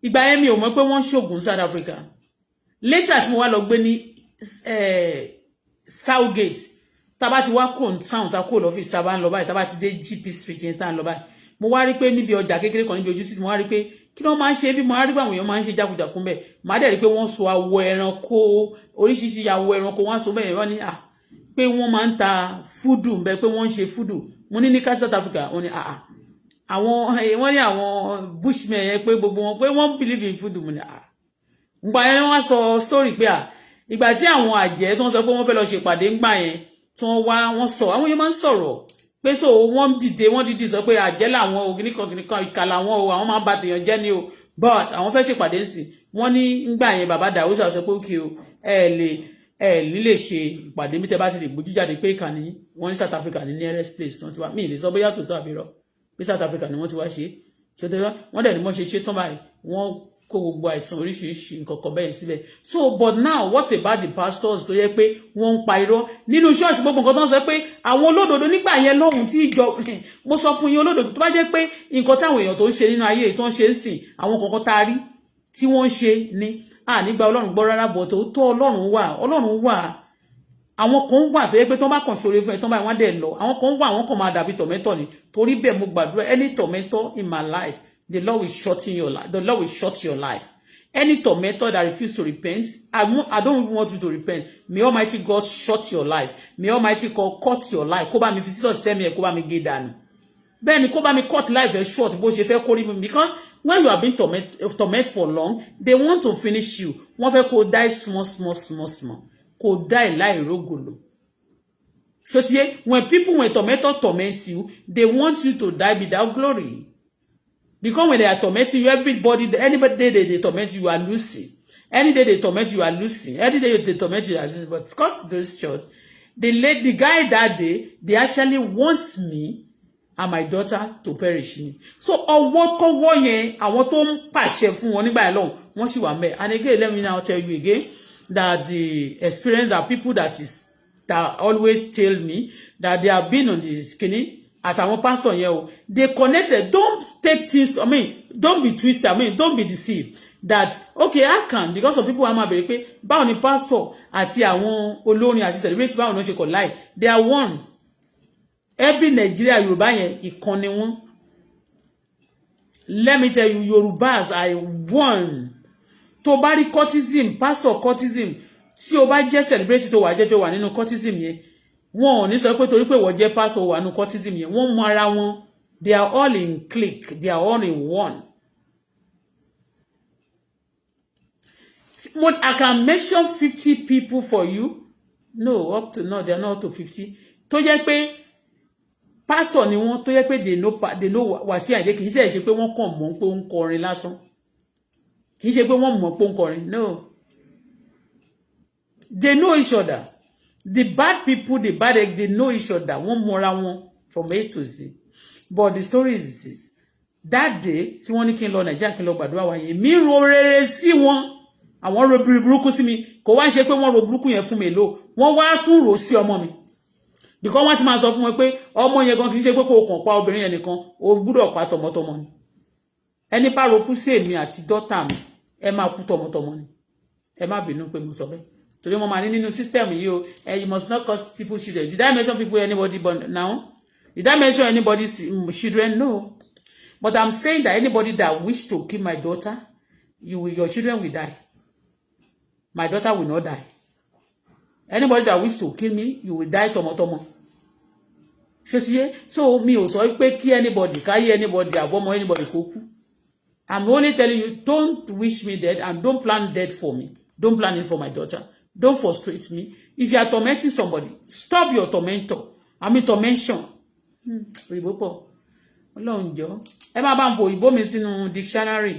Ìgbà yẹn mi ò mọ̀ pé wọ́n ṣògùn South Africa. Later tí mo wá lọ gbé ní Southgate, tá bá ti wá kó town tá kó lọ́fíìsì tá bá ń lọ báyìí, tá bá ti dé GP Street yẹn tá ń lọ báyìí. Mo wá rí pé níbi ọjà kékeré kan níbi ojú tí mo wá rí pé kí ló máa ń ṣe bí mo wá rí pé àwọn èèyàn máa ń ṣe jákujàkun bẹ́ẹ̀. Màá dẹ̀ rí pé wọ́n so awọ ẹranko, oríṣiríṣi awọ ẹranko wọ́n so bẹ́ẹ̀ wọ́n ní pé wọ́n máa ń ta fúdù bẹ́ẹ̀ pé wọ́n ń ṣe fúdù. Mo ní South Africa wọ́n ní àwọn wọ́n ní àwọn bushmen yẹn pé gbogbo wọn pé wọ́n believe in fúdù. Mo ní ngbà yẹn wọ́n sọ story pé ìgbà tí àwọn àjẹ́ tí wọ́n sọ pé wọ́n fẹ́ lọ ṣèpàdé ńgbà yẹn tí wọ́n sọ àwọn yẹn máa ń sọ̀rọ̀ pé so wọ́n dìde sọ pé àjẹ́ làwọn ògìnìkan ìkà làwọn o àwọn máa ń ba tèèyàn jẹ́ ni o but àwọn fẹ́ ṣèpàdé sí wọ́n ní ńgbà yẹn bàbá Dàúsà sọ pé òkè o lè ṣe ìpàdé bí tẹ́ bá ti lè gbójú jáde pé ìkànnì wọ́n ní South Africa ní nearest place tí wọ́n ti wá mí lè sọ bóyá tòótọ́ àbí rọ pé South Africa ni wọ́n ti wá ṣe wọ́n dẹ̀ ni wọ́n ṣe tán báyìí wọ́n kó gbogbo àìsàn oríṣiríṣi nǹkan kan bẹ́ẹ̀ síbẹ̀. So but now what about the pastors tó yẹ pé wọ́n ń pa irọ́ nínú ṣọ́ọ̀ṣì gbogbo nǹkan tó ń sọ pé àwọn olódodo nígbà yẹn lọ́hùn tí ìjọ mo sọ fún yín olódodo tó bá jẹ́ pé nǹkan táwọn èèyàn tó ń ṣe nínú ayé tó ń ṣe ń sìn àwọn kankan tá a rí tí wọ́n ń ṣe ni nígbà Ọlọ́run gbọ́ rárá bọ̀ tó Ọlọ́run wà àwọn kan wà tó yẹ pé tó bá kàn ṣoore fún ẹ tó bá wọn dẹ̀ lọ àwọn kan wà àwọn kan máa dàbí tọ̀mẹ́tọ̀ ni torí bẹ́ẹ̀ mo gbàdúrà any tormentor in my life the Lord will shut in your life. The Lord will shut your life. Any tormentor that refuses to repent, I don't even want you to repent. May Almighty God shut your life. May Almighty God cut your life. Kó bá mi fi sísọ sẹ́mi ẹ̀ kó bá mi gé dànù. Bẹ́ẹ̀ ni kó bá mi cut life very short bó ṣe fẹ́ kó rí mi because when you have been torment for long, they want to finish you. Wọ́n fẹ́ kó die small. Kó die láì rógòlò. So when tormentor torment you, they want you to die without glory. Because when they are tormenting you, anybody they torment you, you are losing. Any day they torment you, are losing. Any day they torment you, are losing. But because those short, the guy that day, they actually wants me and my daughter to perish. So ọwọ́ yẹn, àwọn tó ń pàṣẹ fún wọn nígbà yẹn lọ́hùn, wọ́n sì wà ńbẹ̀. And again, let me now tell you again that the experience that people that always tell me that they have been on the skinny. Àtàwọn pastor yẹn o they connected. Don't take things, don't be twisted, don't be deceived that okay I can because of people who are bẹ̀rẹ̀ pé báwo ni pastor àti àwọn olórin àti celebrate báwo ni wọ́n ṣe kọ̀ láì they are one. Every Nigeria Yorùbá yẹn ìkànnì wọn. Let me tell you Yorùbás are one. Tó bá rí cultism pastor cultism tí o bá jẹ́ celebrate tó wà jẹ́jọ́ wà nínú cultism yẹn wọ́n ò ní sọ pé torí pé wọ́n jẹ́ pastor wà nínú cultism yẹn wọ́n mọ ara wọn. They are all in clique, they are all in one. I can mention 50 people for you. No, they are not up to 50. Tó jẹ́ pé pastor ni wọ́n tó jẹ́ pé they know Wasiu Ayinde kì í ṣe pé wọ́n kàn mọ̀ pé ó ń kọrin lásán. Kì í ṣe pé wọ́n mọ̀ pé ó ń kọrin. No. They know each other. The bad people, the bad egg, they know each other. One more one from A to Z. But the story is this. That day, tí wọ́n ní kí n lọ Nàìjíríà kí n lọ gbàdúrà wa yẹn. Mi ro rere sí wọn. Àwọn ro burúkú sí mi. Kò wá ṣe pé wọ́n ro burúkú yẹn fún mi lò. Wọ́n wá tún ro sí ọmọ mi. Because wọ́n ti máa sọ fún wọn pé ọmọ yẹn gan kì í ṣe pé kó kàn pa obìnrin yẹn nìkan. O gbọ́dọ̀ pa tọmọtọmọ ni. Ẹni bá ro kú sí èmi àti dọ́tà mi. Ẹ máa kú tọmọtọmọ ni. Ẹ má bínú pé mo sọ bẹ́ẹ̀. Torí mo máa ní nínú system yìí o you must not cause people children. Did I mention people anybody born now? Did I mention anybody's children? No. But I'm saying that anybody that wish to kill my daughter, your children will die. My daughter will not die. Anybody that wish to kill me, you will die tomo. So mi ò sọ pé kí anybody, carry anybody, abomo anybody kó kú. I'm only telling you, don't wish me dead and don't plan death for me. Don't plan it for my daughter. Don't frustrate me. If you are tormenting somebody, stop your tormentor. Tormention. Òyìnbó pọ̀. Ọlọ́run jọ̀ọ́. Ẹ má bá ń fò òyìnbó mi sínú dictionary.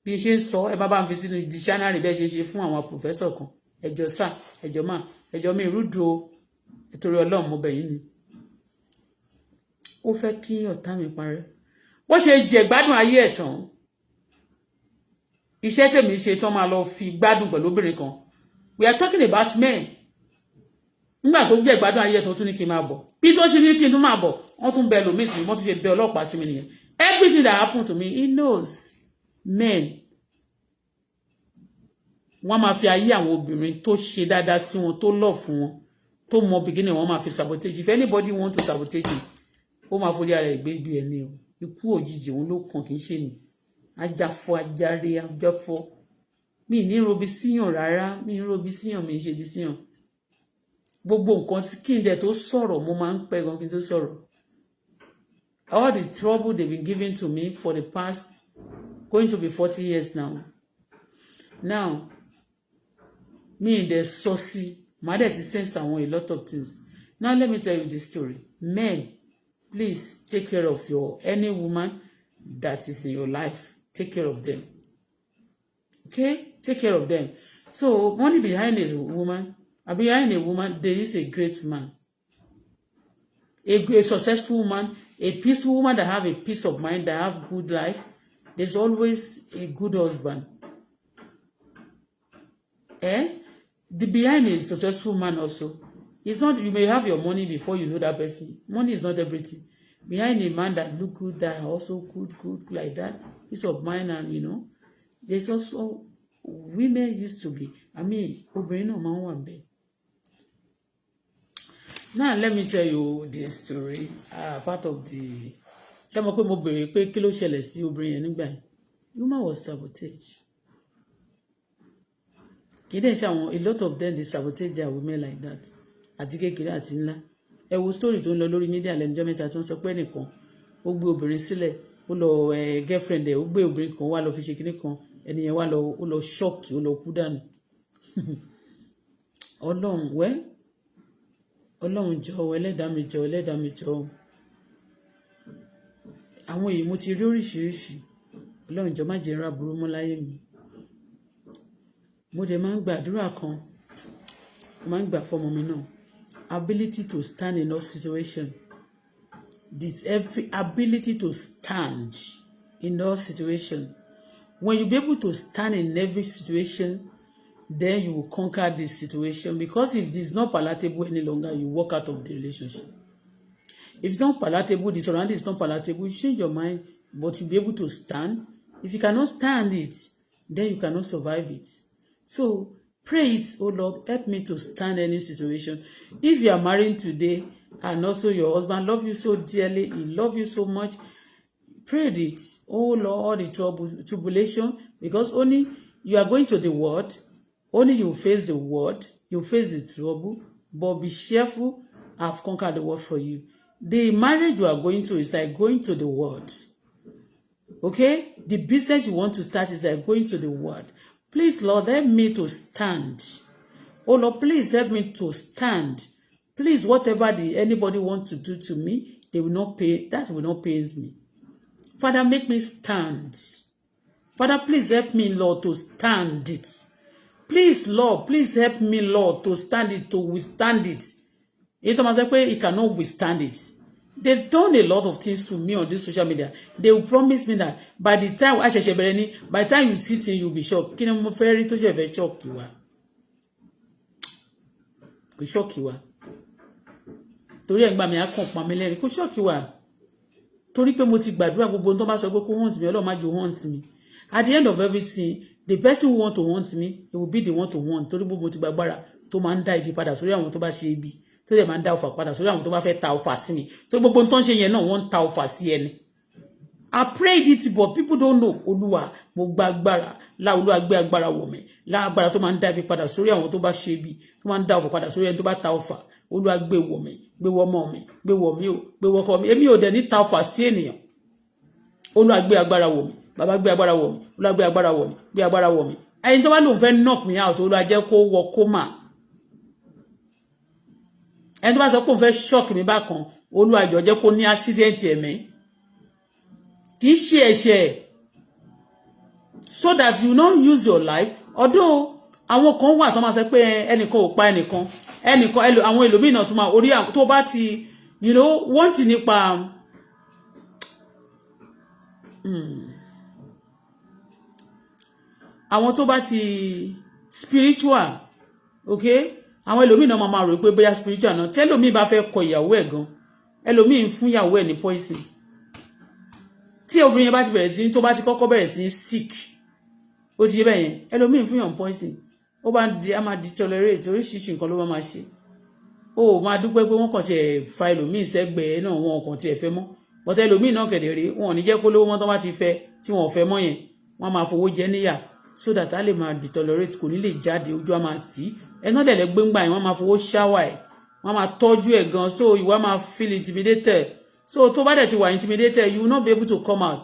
Bí n ṣe ń sọ, ẹ má bá ń fi sínú dictionary bẹ́ẹ̀ ṣe fún àwọn professor kan. Ẹjọ́ sà, ẹjọ́ mà, ẹjọ́ mi rúdù o. Nítorí Ọlọ́run mo bẹ̀ yín ni. Ó fẹ́ kí ọ̀tá mi parẹ́. Bó ṣe jẹ gbádùn ayé ẹ̀ tán. Iṣẹ́ tèmi ṣe tán máa lọ fi gbádùn pẹ̀lú obìnrin kan. We are talking about men. Nígbà tó jẹ gbádùn ayé ẹ̀ tán tún ní kí n máa bọ̀. Bí tó ṣe ní kí n tún máa bọ̀, wọ́n tún bẹ lòmíì sí mi, wọ́n tún ṣe bẹ ọlọ́pàá sí mi nìyẹn. Everything that happened to me, he knows. Men. Wọ́n máa fi ayé àwọn obìnrin tó ṣe dáadáa sí wọn, tó love fún wọn, tó mọ beginning wọ́n máa fi sabotage. If anybody want to sabotage me, ó máa forí ara ẹ̀ gbé ibi ẹni o. Ikú òjijì òun ló kàn kì í ṣe mi. Ajáfọ́ ajáre ajáfọ́. Mi ní robi síyàn rárá, mi ní robi síyàn, mi ṣe bí síyàn. Gbogbo nǹkan tí kí n dẹ̀ tó sọ̀rọ̀ mo máa ń pẹ́ gan kí n tó sọ̀rọ̀. All the trouble they've been giving to me for the past going to be 40 years now. Now, me in the saucy, my dad is saying a lot of things. Now let me tell you this story. Men, please take care of any woman that is in your life. Take care of them. Okay? Take care of them. So, money behind a woman, behind a woman, there is a great man. A successful woman, a peaceful woman that have a peace of mind, that have good life. There's always a good husband. The behind a successful man also. It's not, you may have your money before you know that person. Money is not everything. Behind a man that look good, that also good like that, peace of mind, and there's also women used to be. Obìnrin náà máa ń wà bẹ́ẹ̀. Now let me tell you this story. Part of the. Ṣé mo pé mo bèrè pé kí ló ṣẹlẹ̀ sí obìnrin yẹn nígbà yẹn? Woman was sabotage. Kì í dẹ̀ ṣe àwọn, a lot of them they sabotage their women like that. Àti kékeré àti ńlá. Ẹ wo story tó ń lọ lórí media lẹ́nujọ́ mẹ́ta tó ń sọ pé ẹnìkan ó gbé obìnrin sílẹ̀, ó lọ girlfriend ẹ̀ ó gbé obìnrin kan wá lọ fi ṣe kinní kan, ẹni yẹn wá lọ ó lọ shock, ó lọ kú dànù. Ọlọ́run jọ̀ọ́, ẹlẹ́dàá mi jọ̀ọ́. Àwọn èyí mo ti rí oríṣiríṣi. Ọlọ́run jọ̀ọ́ má jẹ́ ra burú mọ́ láyé mi. Mo dẹ̀ máa ń gbàdúrà kan. Mo máa ń gbà fọ́mọ mi náà. Ability to stand in all situation. Every ability to stand in all situation. When you be able to stand in every situation, then you will conquer this situation. Because if this is not palatable any longer, you walk out of the relationship. If it's not palatable, the surrounding is not palatable, you change your mind, but you'll be able to stand. If you cannot stand it, then you cannot survive it. So, pray it, oh Lord, help me to stand any situation. If you are married today, and also your husband love you so dearly, he love you so much, pray it, oh Lord, all the tribulation, because only you are going to the world, only you face the world, you face the trouble, but be cheerful, I've conquered the world for you. The marriage you are going to is like going to the world. Okay? The business you want to start is like going to the world. Please, Lord, help me to stand. Oh, Lord, please help me to stand. Please, whatever anybody wants to do to me, they will not pay. That will not pain me. Father, make me stand. Father, please help me, Lord, to stand it. Please, Lord, please help me, Lord, to stand it, to withstand it. It must say he cannot withstand it. They've done a lot of things to me on this social media. They will promise me that by the time by the time you sit in, you'll be shocked. Kí ni mo fẹ́ rí tó ṣe fẹ́ shock you wa? Kò shock you wa. Torí ẹ̀ ń gbà mí á kàn pa mí lẹ́rìn. Kò shock you wa. Torí pé mo ti gbàdúrà gbogbo ohun tó bá sọ pé kó haunt mi, Ọlọ́run má jẹ́ haunt mi. At the end of everything, the person who want to haunt me, he will be the one to haunt. Torí gbogbo mo ti gbàgbára tó máa ń dá ibi padà sórí àwọn tó bá ṣe ibi. Tó dẹ̀ máa ń dá ọfà padà sórí àwọn tó bá fẹ́ ta ọfà sí mi. Tó gbogbo ohun tó ń ṣe yẹn náà wọ́n ń ta ọfà sí ẹni. I prayed it, but people don't know. Olúwa, mo gba agbára. Olúwa gbé agbára wọ̀ mí. Agbára tó máa ń dá ibi padà sórí àwọn tó bá ṣe ibi. Tó máa ń dá ọfà padà sórí ẹni tó bá ta ọfà. Olúwa gbé wọ̀ mí. Gbé wọ̀ ọmọ mi. Gbé wọ̀ mí o. Gbé wọ̀ ọkọ mi. Èmi ò dẹ̀ ní ta ọfà sí ènìyàn. Olúwa gbé agbára wọ̀ mí. bàbá gbé agbára wọ̀ mí Olúwa gbé agbára wọ̀ mí gbé agbára wọ̀ mí ẹni tó bá lóun fẹ́ knock me out Olúwa jẹ́ kó wọ kómà ẹni tó bá sọ pé òun fẹ́ shock mi bákan Olúwa jọ̀ọ́ jẹ́ kó ní accident ẹ̀mí kì í ṣe ẹ̀ṣẹ̀ so that you don't use your life although àwọn kan wà tó máa sọ pé ẹnìkan ò pa ẹnìkan àwọn ẹlòmíì náà tún máa orí tó bá ti you know one thing nípa àwọn tó bá ti spiritual okay àwọn ẹlòmíì náà máa rò pé bóyá spiritual náà tẹ́lòmíì bá fẹ́ kọ ìyàwó ẹ̀ gan ẹlòmíì ń fún ìyàwó ẹ̀ ní poison tí obìnrin yẹn bá ti bẹ̀rẹ̀ sí tó bá ti kọ́kọ́ bẹ̀rẹ̀ sí sick ó ti yé bẹ́ẹ̀ yẹn ẹlòmíì ń fún yàn poison ó bá di a máa deteriorate oríṣiríṣi nǹkan ló bá máa ṣe ó máa dúpẹ́ pé wọ́n kàn tiẹ̀ fa ẹlòmíì sẹ́gbẹ̀ẹ́ náà wọn kàn tiẹ̀ fẹ́ mọ́ but ẹlòmíì náà kẹ̀dẹ̀rẹ́ wọn ò ní jẹ́ kó lówó mọ́ tó bá ti fẹ́ tí wọn ò fẹ́ mọ́ yẹn wọ́n máa fowó jẹ níyà so that a lè máa deteriorate kò ní lè jáde ojú á máa tì í ẹná dẹ̀lẹ́ gbéńgbà yẹn wọ́n máa fowó ṣáwà ẹ̀ wọ́n máa tọ́jú ẹ̀ gan so ìwà máa feel intimidated so tó bá dẹ̀ ti wà intimidated you will not be able to come out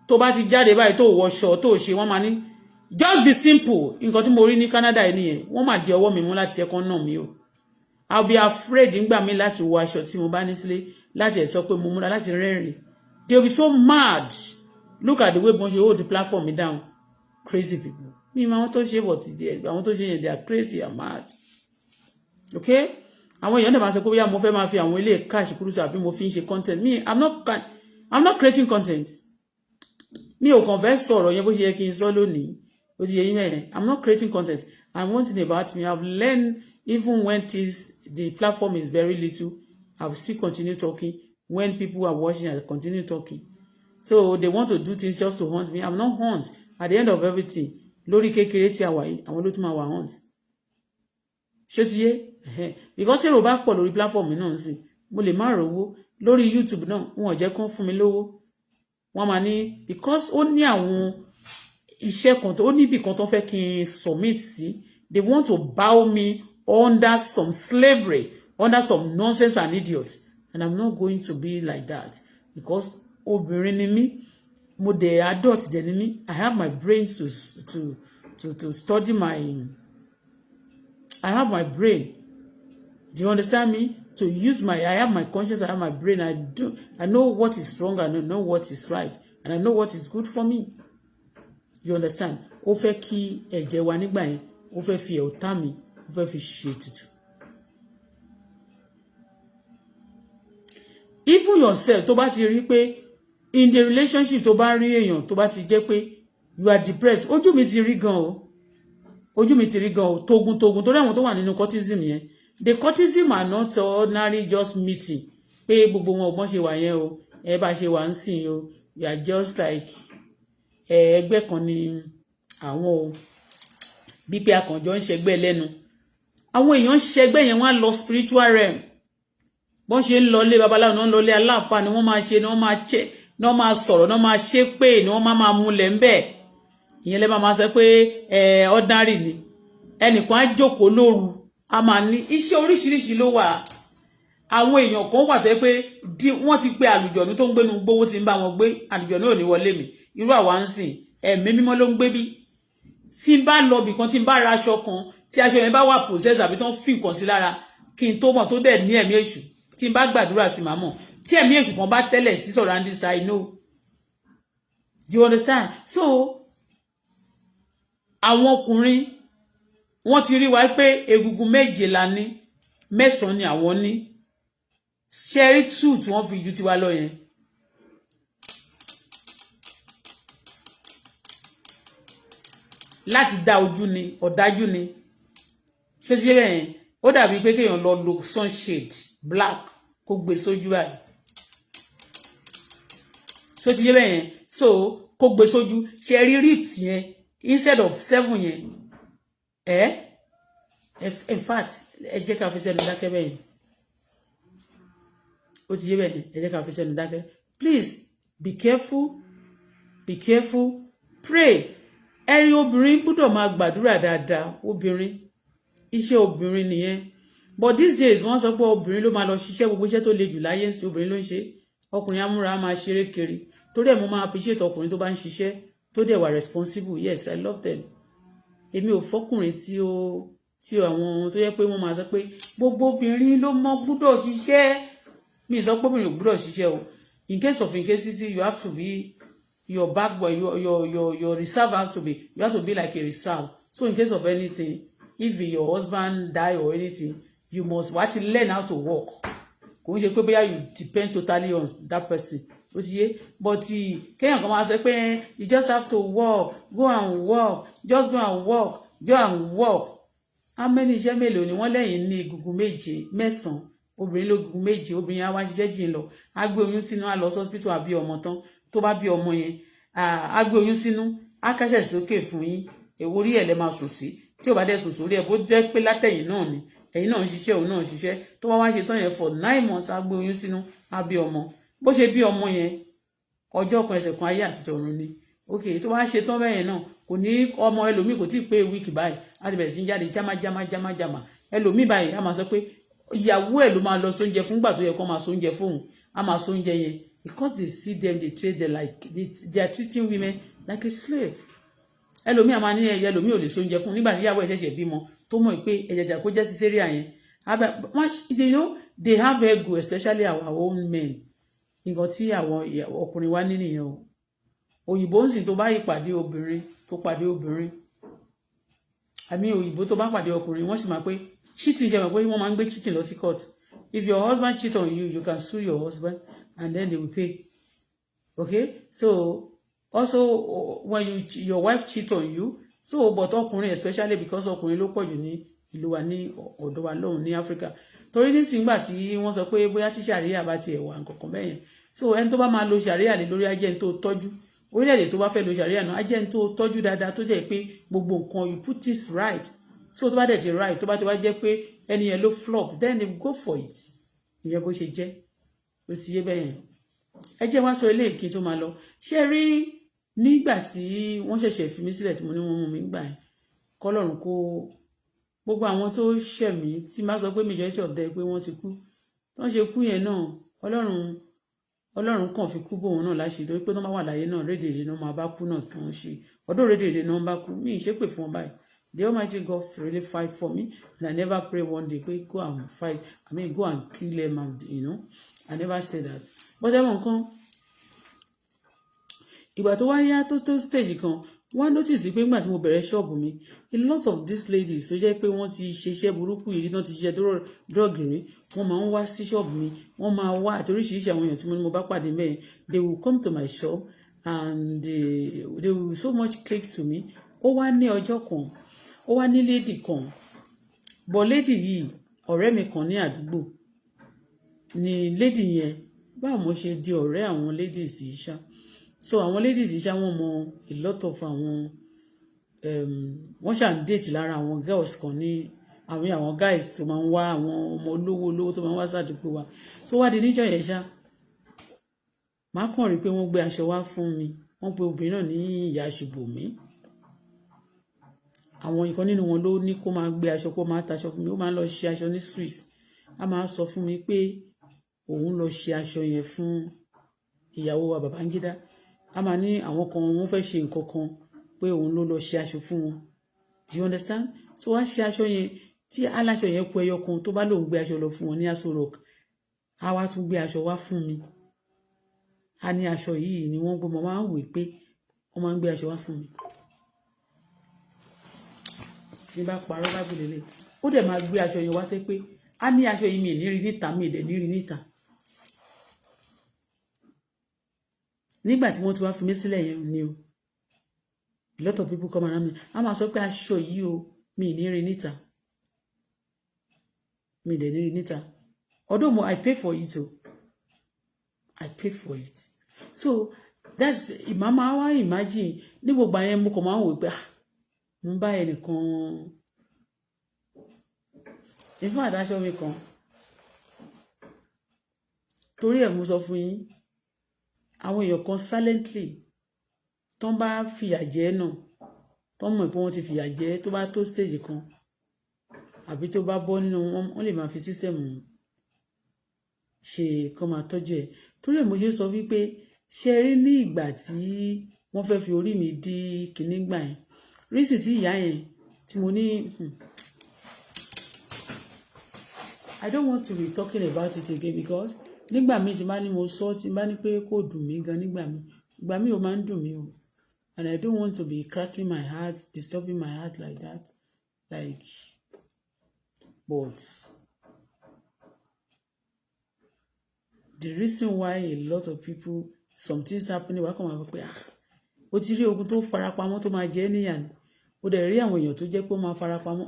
tó bá ti jáde báyìí tó wọṣọ tó ṣe wọ́n máa ní just be simple nǹkan tí mo rí ní Canada ẹ̀ nìyẹn wọ́n máa di ọwọ́ mi mú láti ṣe kán náà mi o I'll be afraid nígbà mi láti wọ aṣọ tí mo bá ní sílé láti ẹ̀ sọ pé mo múra láti rẹ́rìn they will be so mad look at the way wọ́n ṣe hold the platform down crazy people mi ma àwọn tó ṣe bọ̀ ti di àwọn tó ṣe yẹn they are crazy and mad okay àwọn èèyàn náà máa sọ pé bóyá mo fẹ́ máa fi àwọn ilé cash kúrú sí àbí mo fi ń ṣe content me I'm not creating content mi ò kàn fẹ́ sọ̀rọ̀ yẹn bó ṣe yẹ kí n sọ lónìí ó ti yẹ yín mẹ́rin I'm not creating content and one thing about me I've learned even when the platform is very little I will still continue talking when people are watching I continue talking so they want to do things just to hunt me I'm not hunt at the end of everything lórí kékeré tí a wà yìí àwọn ló tún máa wà hunt ṣé ti yé because tí èrò bá pọ̀ lórí platform mi náà sí mo lè má rówó lórí YouTube náà wọn ò jẹ́ kán fún mi lówó wọ́n máa ní because ó ní àwọn iṣẹ́ kan tó ó níbì kan tó fẹ́ kí n submit sí they want to bow me under some slavery under some nonsense and idiots and I'm not going to be like that because obìnrin ni mí mo dẹ̀ adult dẹ̀ ni mí I have my brain to study I have my brain do you understand me to use I have my conscience I have my brain I know what is wrong and I know what is right and I know what is good for me you understand ó fẹ́ kí ẹ̀jẹ̀ wa nígbà yẹn ó fẹ́ fi ọ̀tá mi ó fẹ́ fi ṣe tutù even yourself tó bá ti rí pé in the relationship tó bá rí èèyàn tó bá ti jẹ́ pé you are depressed ojú mi ti rí gan o togun torí àwọn tó wà nínú cultism yẹn the cultism are not ordinary just meeting pé gbogbo wọn ò bọ́n ṣe wà yẹn o ẹ bá ṣe wà ń sìn o you are just like ẹgbẹ́ kan ni àwọn o bí pé akànjọ ń ṣẹgbẹ́ lẹ́nu àwọn èèyàn ń ṣẹgbẹ́ yẹn wọ́n á lọ spiritual realm bọ́n ṣe ń lọlé babaláwo náà ń lọlé aláàfáà ni wọ́n máa ṣe ni wọ́n máa ṣe ni wọ́n máa sọ̀rọ̀ ni wọ́n máa ṣe pé ni wọ́n máa múlẹ̀ ń bẹ̀ ìyẹn lẹ́ máa sọ pé ordinary ni ẹnìkan á jókòó lóru a máa ní iṣẹ́ oríṣiríṣi ló wà àwọn èèyàn kan wà tó yẹ pé wọ́n ti pé àlùjọ̀nú tó ń gbénu gbówó ti ń bá wọn gbé àlùjọ̀nú ò ní wọlé mi irú àwa ń sìn ẹ̀mí mímọ́ ló ń gbé bí tí n bá lọ bìkan tí n bá ra aṣọ kan tí aṣọ yẹn bá wà possess àbí tó ń fi nǹkan sí lára kí n tó mọ̀ tó dẹ̀ ní ẹ̀mí èṣù tí n bá gbàdúrà sí màmá tí ẹ̀mí èṣù kan bá tẹ́lẹ̀ sí surrounding side I know do you understand so àwọn ọkùnrin wọ́n ti rí wa pé egungun méje la ní 9 ni àwọn ní ṣẹ́rí 2 tí wọ́n fi ju tiwa lọ yẹn láti dá ojú ni ọ̀dájú ni ṣé ti yé bẹ́ẹ̀ ó dàbí pé kéèyàn lọ lo sunshade black kó gbé sójú báyìí ṣé ti yé bẹ́ẹ̀ so kó gbé sójú ṣe rí rips yẹn instead of 7 yẹn in fact ẹ jẹ́ ká fi sẹ́nu dákẹ́ bẹ́ẹ̀ ó ti yé bẹ́ẹ̀ ẹ jẹ́ ká fi sẹ́nu dákẹ́ please be careful pray ẹ̀rí obìnrin gbọ́dọ̀ máa gbàdúrà dáadáa obìnrin iṣẹ́ obìnrin nìyẹn but these days wọ́n sọ pé obìnrin ló máa lọ ṣiṣẹ́ gbogbo iṣẹ́ tó le jù láyé sí obìnrin ló ń ṣe ọkùnrin amúra máa ṣeré kiri torí ẹ̀ mo máa appreciate ọkùnrin tó bá ń ṣiṣẹ́ tó dẹ̀ wà responsible. Yes, I love them. Èmi ò fọkùnrin tí àwọn tó yẹ pé wọ́n máa sọ pé gbogbo obìnrin ló mọ gbọ́dọ̀ ṣiṣẹ́. Mi sọ pé obìnrin ò gbọ́dọ̀ ṣiṣẹ́ o. In case of incasity, you have to be your backbone, your reserve has to be, you have to be like a reserve. So in case of anything, if your husband die or anything, you must want to learn how to work. Kò ń ṣe pé bóyá you depend totally on that person. Ó ti yé, but kéèyàn kan máa sọ pé you just have to work, go and work, just go and work, go and work. How many iṣẹ́ mélòó ni wọ́n lẹ́yìn ní egungun méje mẹ́sàn-án, obìnrin lógungun méje, obìnrin á wá ṣiṣẹ́ jìn lọ, á gbé oyún sínú, á lọ hospital, á bí ọmọ tán, tó bá bí ọmọ yẹn, á gbé oyún sínú, á kẹ́sẹ̀ sókè fún yín, èwo orí ẹ̀ lẹ́ máa sùn sí, tí ò bá dẹ̀ sùn sórí ẹ̀ bó jẹ́ pé látẹ̀yìn náà ni, ẹ̀yin náà ń ṣiṣẹ́, òun náà ń ṣiṣẹ́, tó bá wá ṣe tán yẹn for 9 months, á gbé oyún sínú, á bí ọmọ. Bó ṣe bí ọmọ yẹn, ọjọ́ kan ẹsẹ̀ kan ayé àti tọ̀run ni. Okay, tó bá ṣe tán bẹ́yẹn náà, kò ní ọmọ ẹlòmíì kò tí ì pé week báyìí, á ti bẹ̀rẹ̀ sí jáde jámá. Ẹlòmíì báyìí á máa sọ pé ìyàwó ẹ̀ ló máa lọ sóúnjẹ fún gbà tó yẹ kó máa sóúnjẹ fóun, á máa sóúnjẹ yẹn because they see them, they treat them like they are treating women like a slave. Ẹlòmíì á máa ní ẹyẹ ẹlòmíì ò lè sóúnjẹ fún nígbà tí ìyàwó ẹ̀ ṣẹ̀ṣẹ̀ bímọ tó mọ̀ pé ẹ̀jẹ̀jà kó jẹ́ cesarean yẹn. You know, they have ego, especially our own men. Nǹkan tí àwọn ọkùnrin wa ní nìyẹn o. Òyìnbó ń sìn tó bá ìpàdé obìnrin tó pàdé obìnrin, àmì òyìnbó tó bá pàdé ọkùnrin wọ́n sì máa pé cheating ṣe mọ̀ pé wọ́n máa ń gbé cheating lọ sí court. If your husband cheat on you, you can sue your husband and then they will pay. Okay, so also when your wife cheat on you, so but ọkùnrin especially because ọkùnrin ló pọ̀ jù ní ìlú wa ní ọ̀dọ̀ wa lọ́hùn ní Africa. Torí nísìngbà tí wọ́n sọ pé bóyá tí ṣàríà bá tiẹ̀ wà nǹkan kan bẹ́yẹn, so ẹni tó bá máa lo ṣàríà lé lórí ajẹ́ tó tọ́jú, orílẹ̀-èdè tó bá fẹ́ lo ṣàríà náà ajẹ́ tó tọ́jú dáadáa tó jẹ́ pé gbogbo nǹkan you put this right, so tó bá dẹ̀ ti right, tó bá ti wá jẹ́ pé ẹni yẹn ló flop, then they go for it. Ìyẹn bó ṣe jẹ́, ó ti yé bẹ́yẹn. Ẹ jẹ́ wá sọ ilé ìkí tó máa lọ. Ṣé rí nígbà tí wọ́n ṣẹ̀ṣẹ̀ fi mí sílẹ̀ tí mo ní wọ́n mú mi gbà yẹn, kọ́lọ́run kó gbogbo àwọn tó ṣẹ̀ mí tí má sọ pé majority of them pé wọ́n ti kú, tó ń ṣe kú yẹn náà Ọlọ́run kàn fi kú bò wọn náà láṣẹ torí pé tó máa wà láyé náà rédèrè náà máa bá kú náà tó ń ṣe ọdún rédèrè náà bá kú mí ìṣépè fún ọ báyìí. The Almighty God really fight for me, and I never pray one day pé go and fight, go and kill them, and I never say that. But ẹ̀wọ̀n kan ìgbà tó wá yá tó stage kan wọ́n notice pé nígbà tí mo bẹ̀rẹ̀ ṣọ́ọ̀bù mi, a lot of these ladies tó jẹ́ pé wọ́n ti ṣiṣẹ́ burúkú yìí náà ti ṣiṣẹ́ drug rí, wọ́n máa ń wá sí ṣọ́ọ̀bù mi, wọ́n máa wá àti oríṣiríṣi àwọn èèyàn tí mo bá pàdé mẹ́rin, they will come to my shop and they will so much click to me. Ó wá ní ọjọ́ kan, ó wá ní lady kan, but lady yìí ọ̀rẹ́ mi kan ní àdúgbò ni lady yẹn, báwo mo ṣe di ọ̀rẹ́ àwọn ladies yìí ṣá. So àwọn ladies yìí ṣá wọ́n mọ a lot of àwọn wọ́n ṣà ń date lára àwọn girls kan ní àwọn guys tó máa ń wá àwọn ọmọ olówó tó máa ń wá sádùúgbò wa. So wá di níjọ́ yẹn ṣá, màá kàn rí pé wọ́n gbé aṣọ wá fún mi, wọ́n pe obìnrin náà ní ìyá Ṣùbọ̀mí. Àwọn ìkan nínú wọn ló ní kó máa gbé aṣọ kó máa taṣọ fún mi, ó máa ń lọ ṣe aṣọ ní Swiss. A máa sọ fún mi pé òun lọ ṣe aṣọ yẹn fún ìyàwó wa Babangida. A máa ní àwọn kan wọ́n fẹ́ ṣe nǹkan kan pé òun ló lọ ṣe aṣọ fún wọn. Do you understand? So wá ṣe aṣọ yẹn tí aláṣọ yẹn kú ẹyọ kan tó bá lóun gbé aṣọ lọ fún wọn ní Aso Rock, a wá tún gbé aṣọ wá fún mi. A ní aṣọ yìí ni wọ́n gbọ́ máa ń wò pé wọ́n máa ń gbé aṣọ wá fún mi. Tí bá parọ́ bá gbé lélẹ̀, ó dẹ̀ máa gbé aṣọ yẹn wá tẹ́ pé a ní aṣọ yìí mi ì ní rí níta, mi ì dẹ̀ ní rí níta. Nígbà tí wọ́n ti wá fi mí sílẹ̀ yẹn ni o, a lot of people come around me, a máa sọ pé aṣọ yìí o mi ì ní rí níta, mi ì dẹ̀ ní rí níta. Although I pay for it o, I pay for it. So that's mama wa imagine ní gbogbo àyẹn mo kàn máa ń wò pé mo bá ẹnìkan ìfún àdáṣọ mi kan torí ẹ̀ mo sọ fún yín, àwọn èèyàn kan silently tó ń bá fìyà jẹ náà tó mọ̀ pé wọ́n ti fìyà jẹ tó bá tó stage kan àbí tó bá bọ́ nínú wọn lè máa fi system ṣe kọ́ máa tọ́jú ẹ̀. Torí ẹ̀ mo ṣe sọ wípé ṣe rí ní ìgbà tí wọ́n fẹ́ fi orí mi dí kinní gbà yẹn rísì tí ìyá yẹn tí mo ní I don't want to be talking about it again because nígbà míì tí bá ní mo sọ tí bá ní pé kò dùn mí gan nígbà míì ó máa ń dùn mí o and I don't want to be cracking my heart disturbing my heart like that like but the reason why a lot of people something's happening wá kàn máa pẹ́ ó ti rí ogun tó farapamọ́ tó máa jẹ́ níyà ni ó dẹ̀ rí àwọn èèyàn tó jẹ́ pé ó máa farapamọ́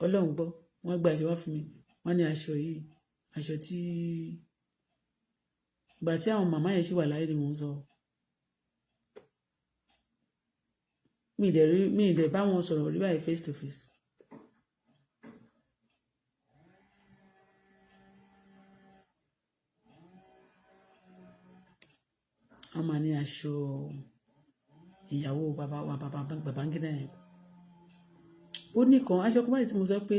ọlọ́run gbọ́ wọ́n gba àṣẹ wá fún mi wọ́n ní aṣọ yìí aṣọ tí ìgbà tí àwọn màmá yẹn ṣì wà láyé ni mò ń sọ mi ì dẹ̀ bá wọn sọ̀rọ̀ rí báyìí face to face. wọ́n máa ní aṣọ ìyàwó bàbá wa Babangida yẹn ó nìkan aṣọ kan báyìí tí mo sọ pé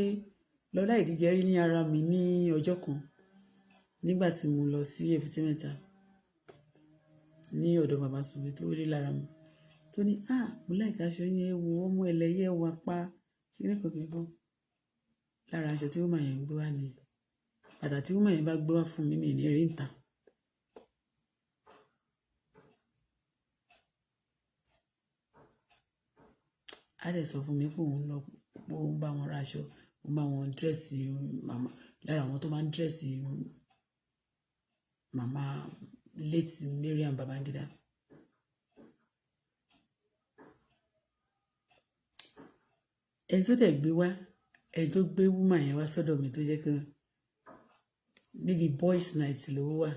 lọ́lá ìdíje rí ní ara mi ní ọjọ́ kan nígbà tí mo lọ sí Èbúté Mẹ́ta ní ọ̀dọ̀ bàbá Sùnmi tó rí lára mi tó ní mo láìka aṣọ yẹn wo ọmọ ẹlẹ́yẹ wa pa ṣe ní kankan kan lára aṣọ tí wọ́n yẹn gbé wá ní bàtà tí wọ́n yẹn bá gbé wá fún mi mi ní rí ìta. a dẹ̀ sọ fún mi pé òun lọ pé òun bá wọn raṣọ òun bá wọn dírẹ́sì màmá lára àwọn tó máa ń dírẹ́sì màmá late Mariam Babangida. ẹni tó dẹ̀ gbé wá ẹni tó gbé woman yẹn wá sọ́dọ̀ mi tó jẹ́ kí níbi boys night ló wà.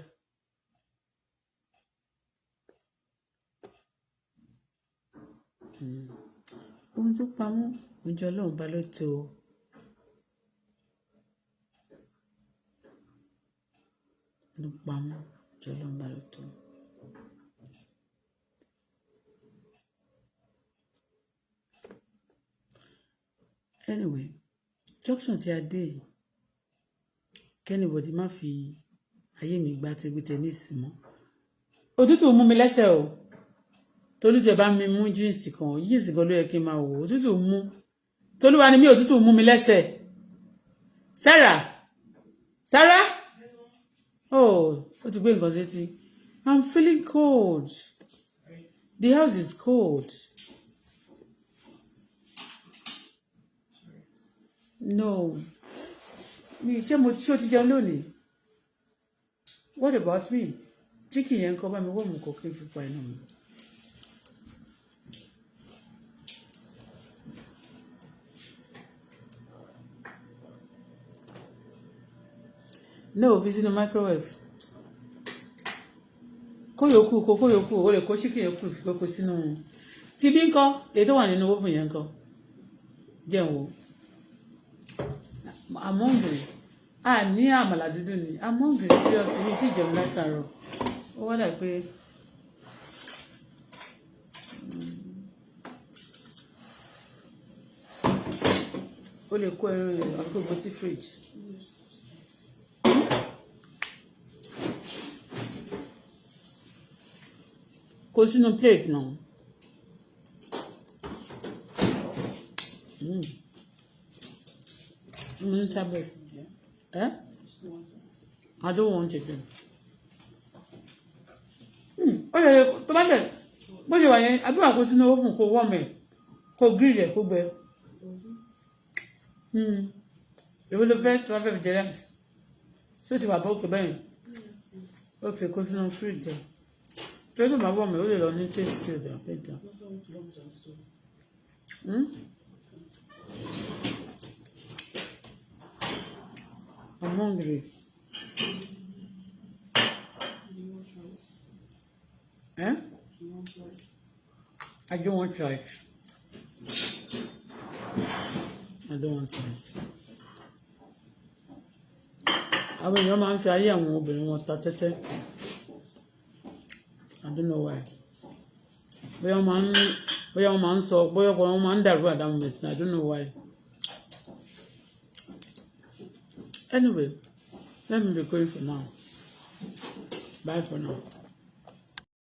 ohun tó pamọ́ oúnjẹ ọlọ́run bá ló tó ló pamọ́ oúnjẹ ọlọ́run bá ló tó. anyway junction tí a dé yìí kẹ́nìbọ̀dì má fi ayé mi gbá tẹ́gbẹ́tẹ́ ní ìsìnmọ́ òtútù mú mi lẹ́sẹ̀ o tolú tẹ bá mi mú jíǹsì kan jíǹsì kan ló yẹ kí n máa wò òtútù mú tolúwa ni mi òtútù mú mi lẹ́sẹ̀ Sarah oh ó ti gbé nǹkan sétí I'm feeling cold the house is cold no mi ṣé o ti jẹun lónìí what about me chicken yẹn kọ́ bá mi wọ́n mú kọ́ kí n fi pa inú mi. no fi sínú microwave kó yòókù o lè kó chicken yẹn kó sínú tí bí nǹkan èyí tó wà nínú oven yẹn nǹkan jẹun wo I'm hungry ní àmàlà dúdú ni I'm hungry seriously mi ti jẹun látàárọ̀ ó wá dà pé o lè kó ẹran yẹn àbí kó sí fridge. Kó sínú plate náà. Tablet. I don't want it then. Tó bá dẹ̀ bó ṣe wà yẹn àbí wà kó sínú oven kó warm ẹ̀ kó grill ẹ̀ kó gbẹ. Èwo ló fẹ́ tó bá fẹ́ jẹ rice. Ṣé o ti wà bọ́ òkè bẹ́yìn? Ókè kó sínú fridge ẹ̀. Tó tó bá warm ẹ̀ ó lè lọ ní taste ẹ̀ dà pẹ́ta. I'm hungry. I don't want rice. I don't want rice. Àwọn èèyàn máa ń fi ayé àwọn obìnrin wọn ta tẹ́tẹ́. I don't know why. Bóyá wọ́n máa ń sọ bóyá wọ́n máa ń dàrú àdámù mẹ́tìnà. I don't know why. Anyway, let me be going for now. Bye for now.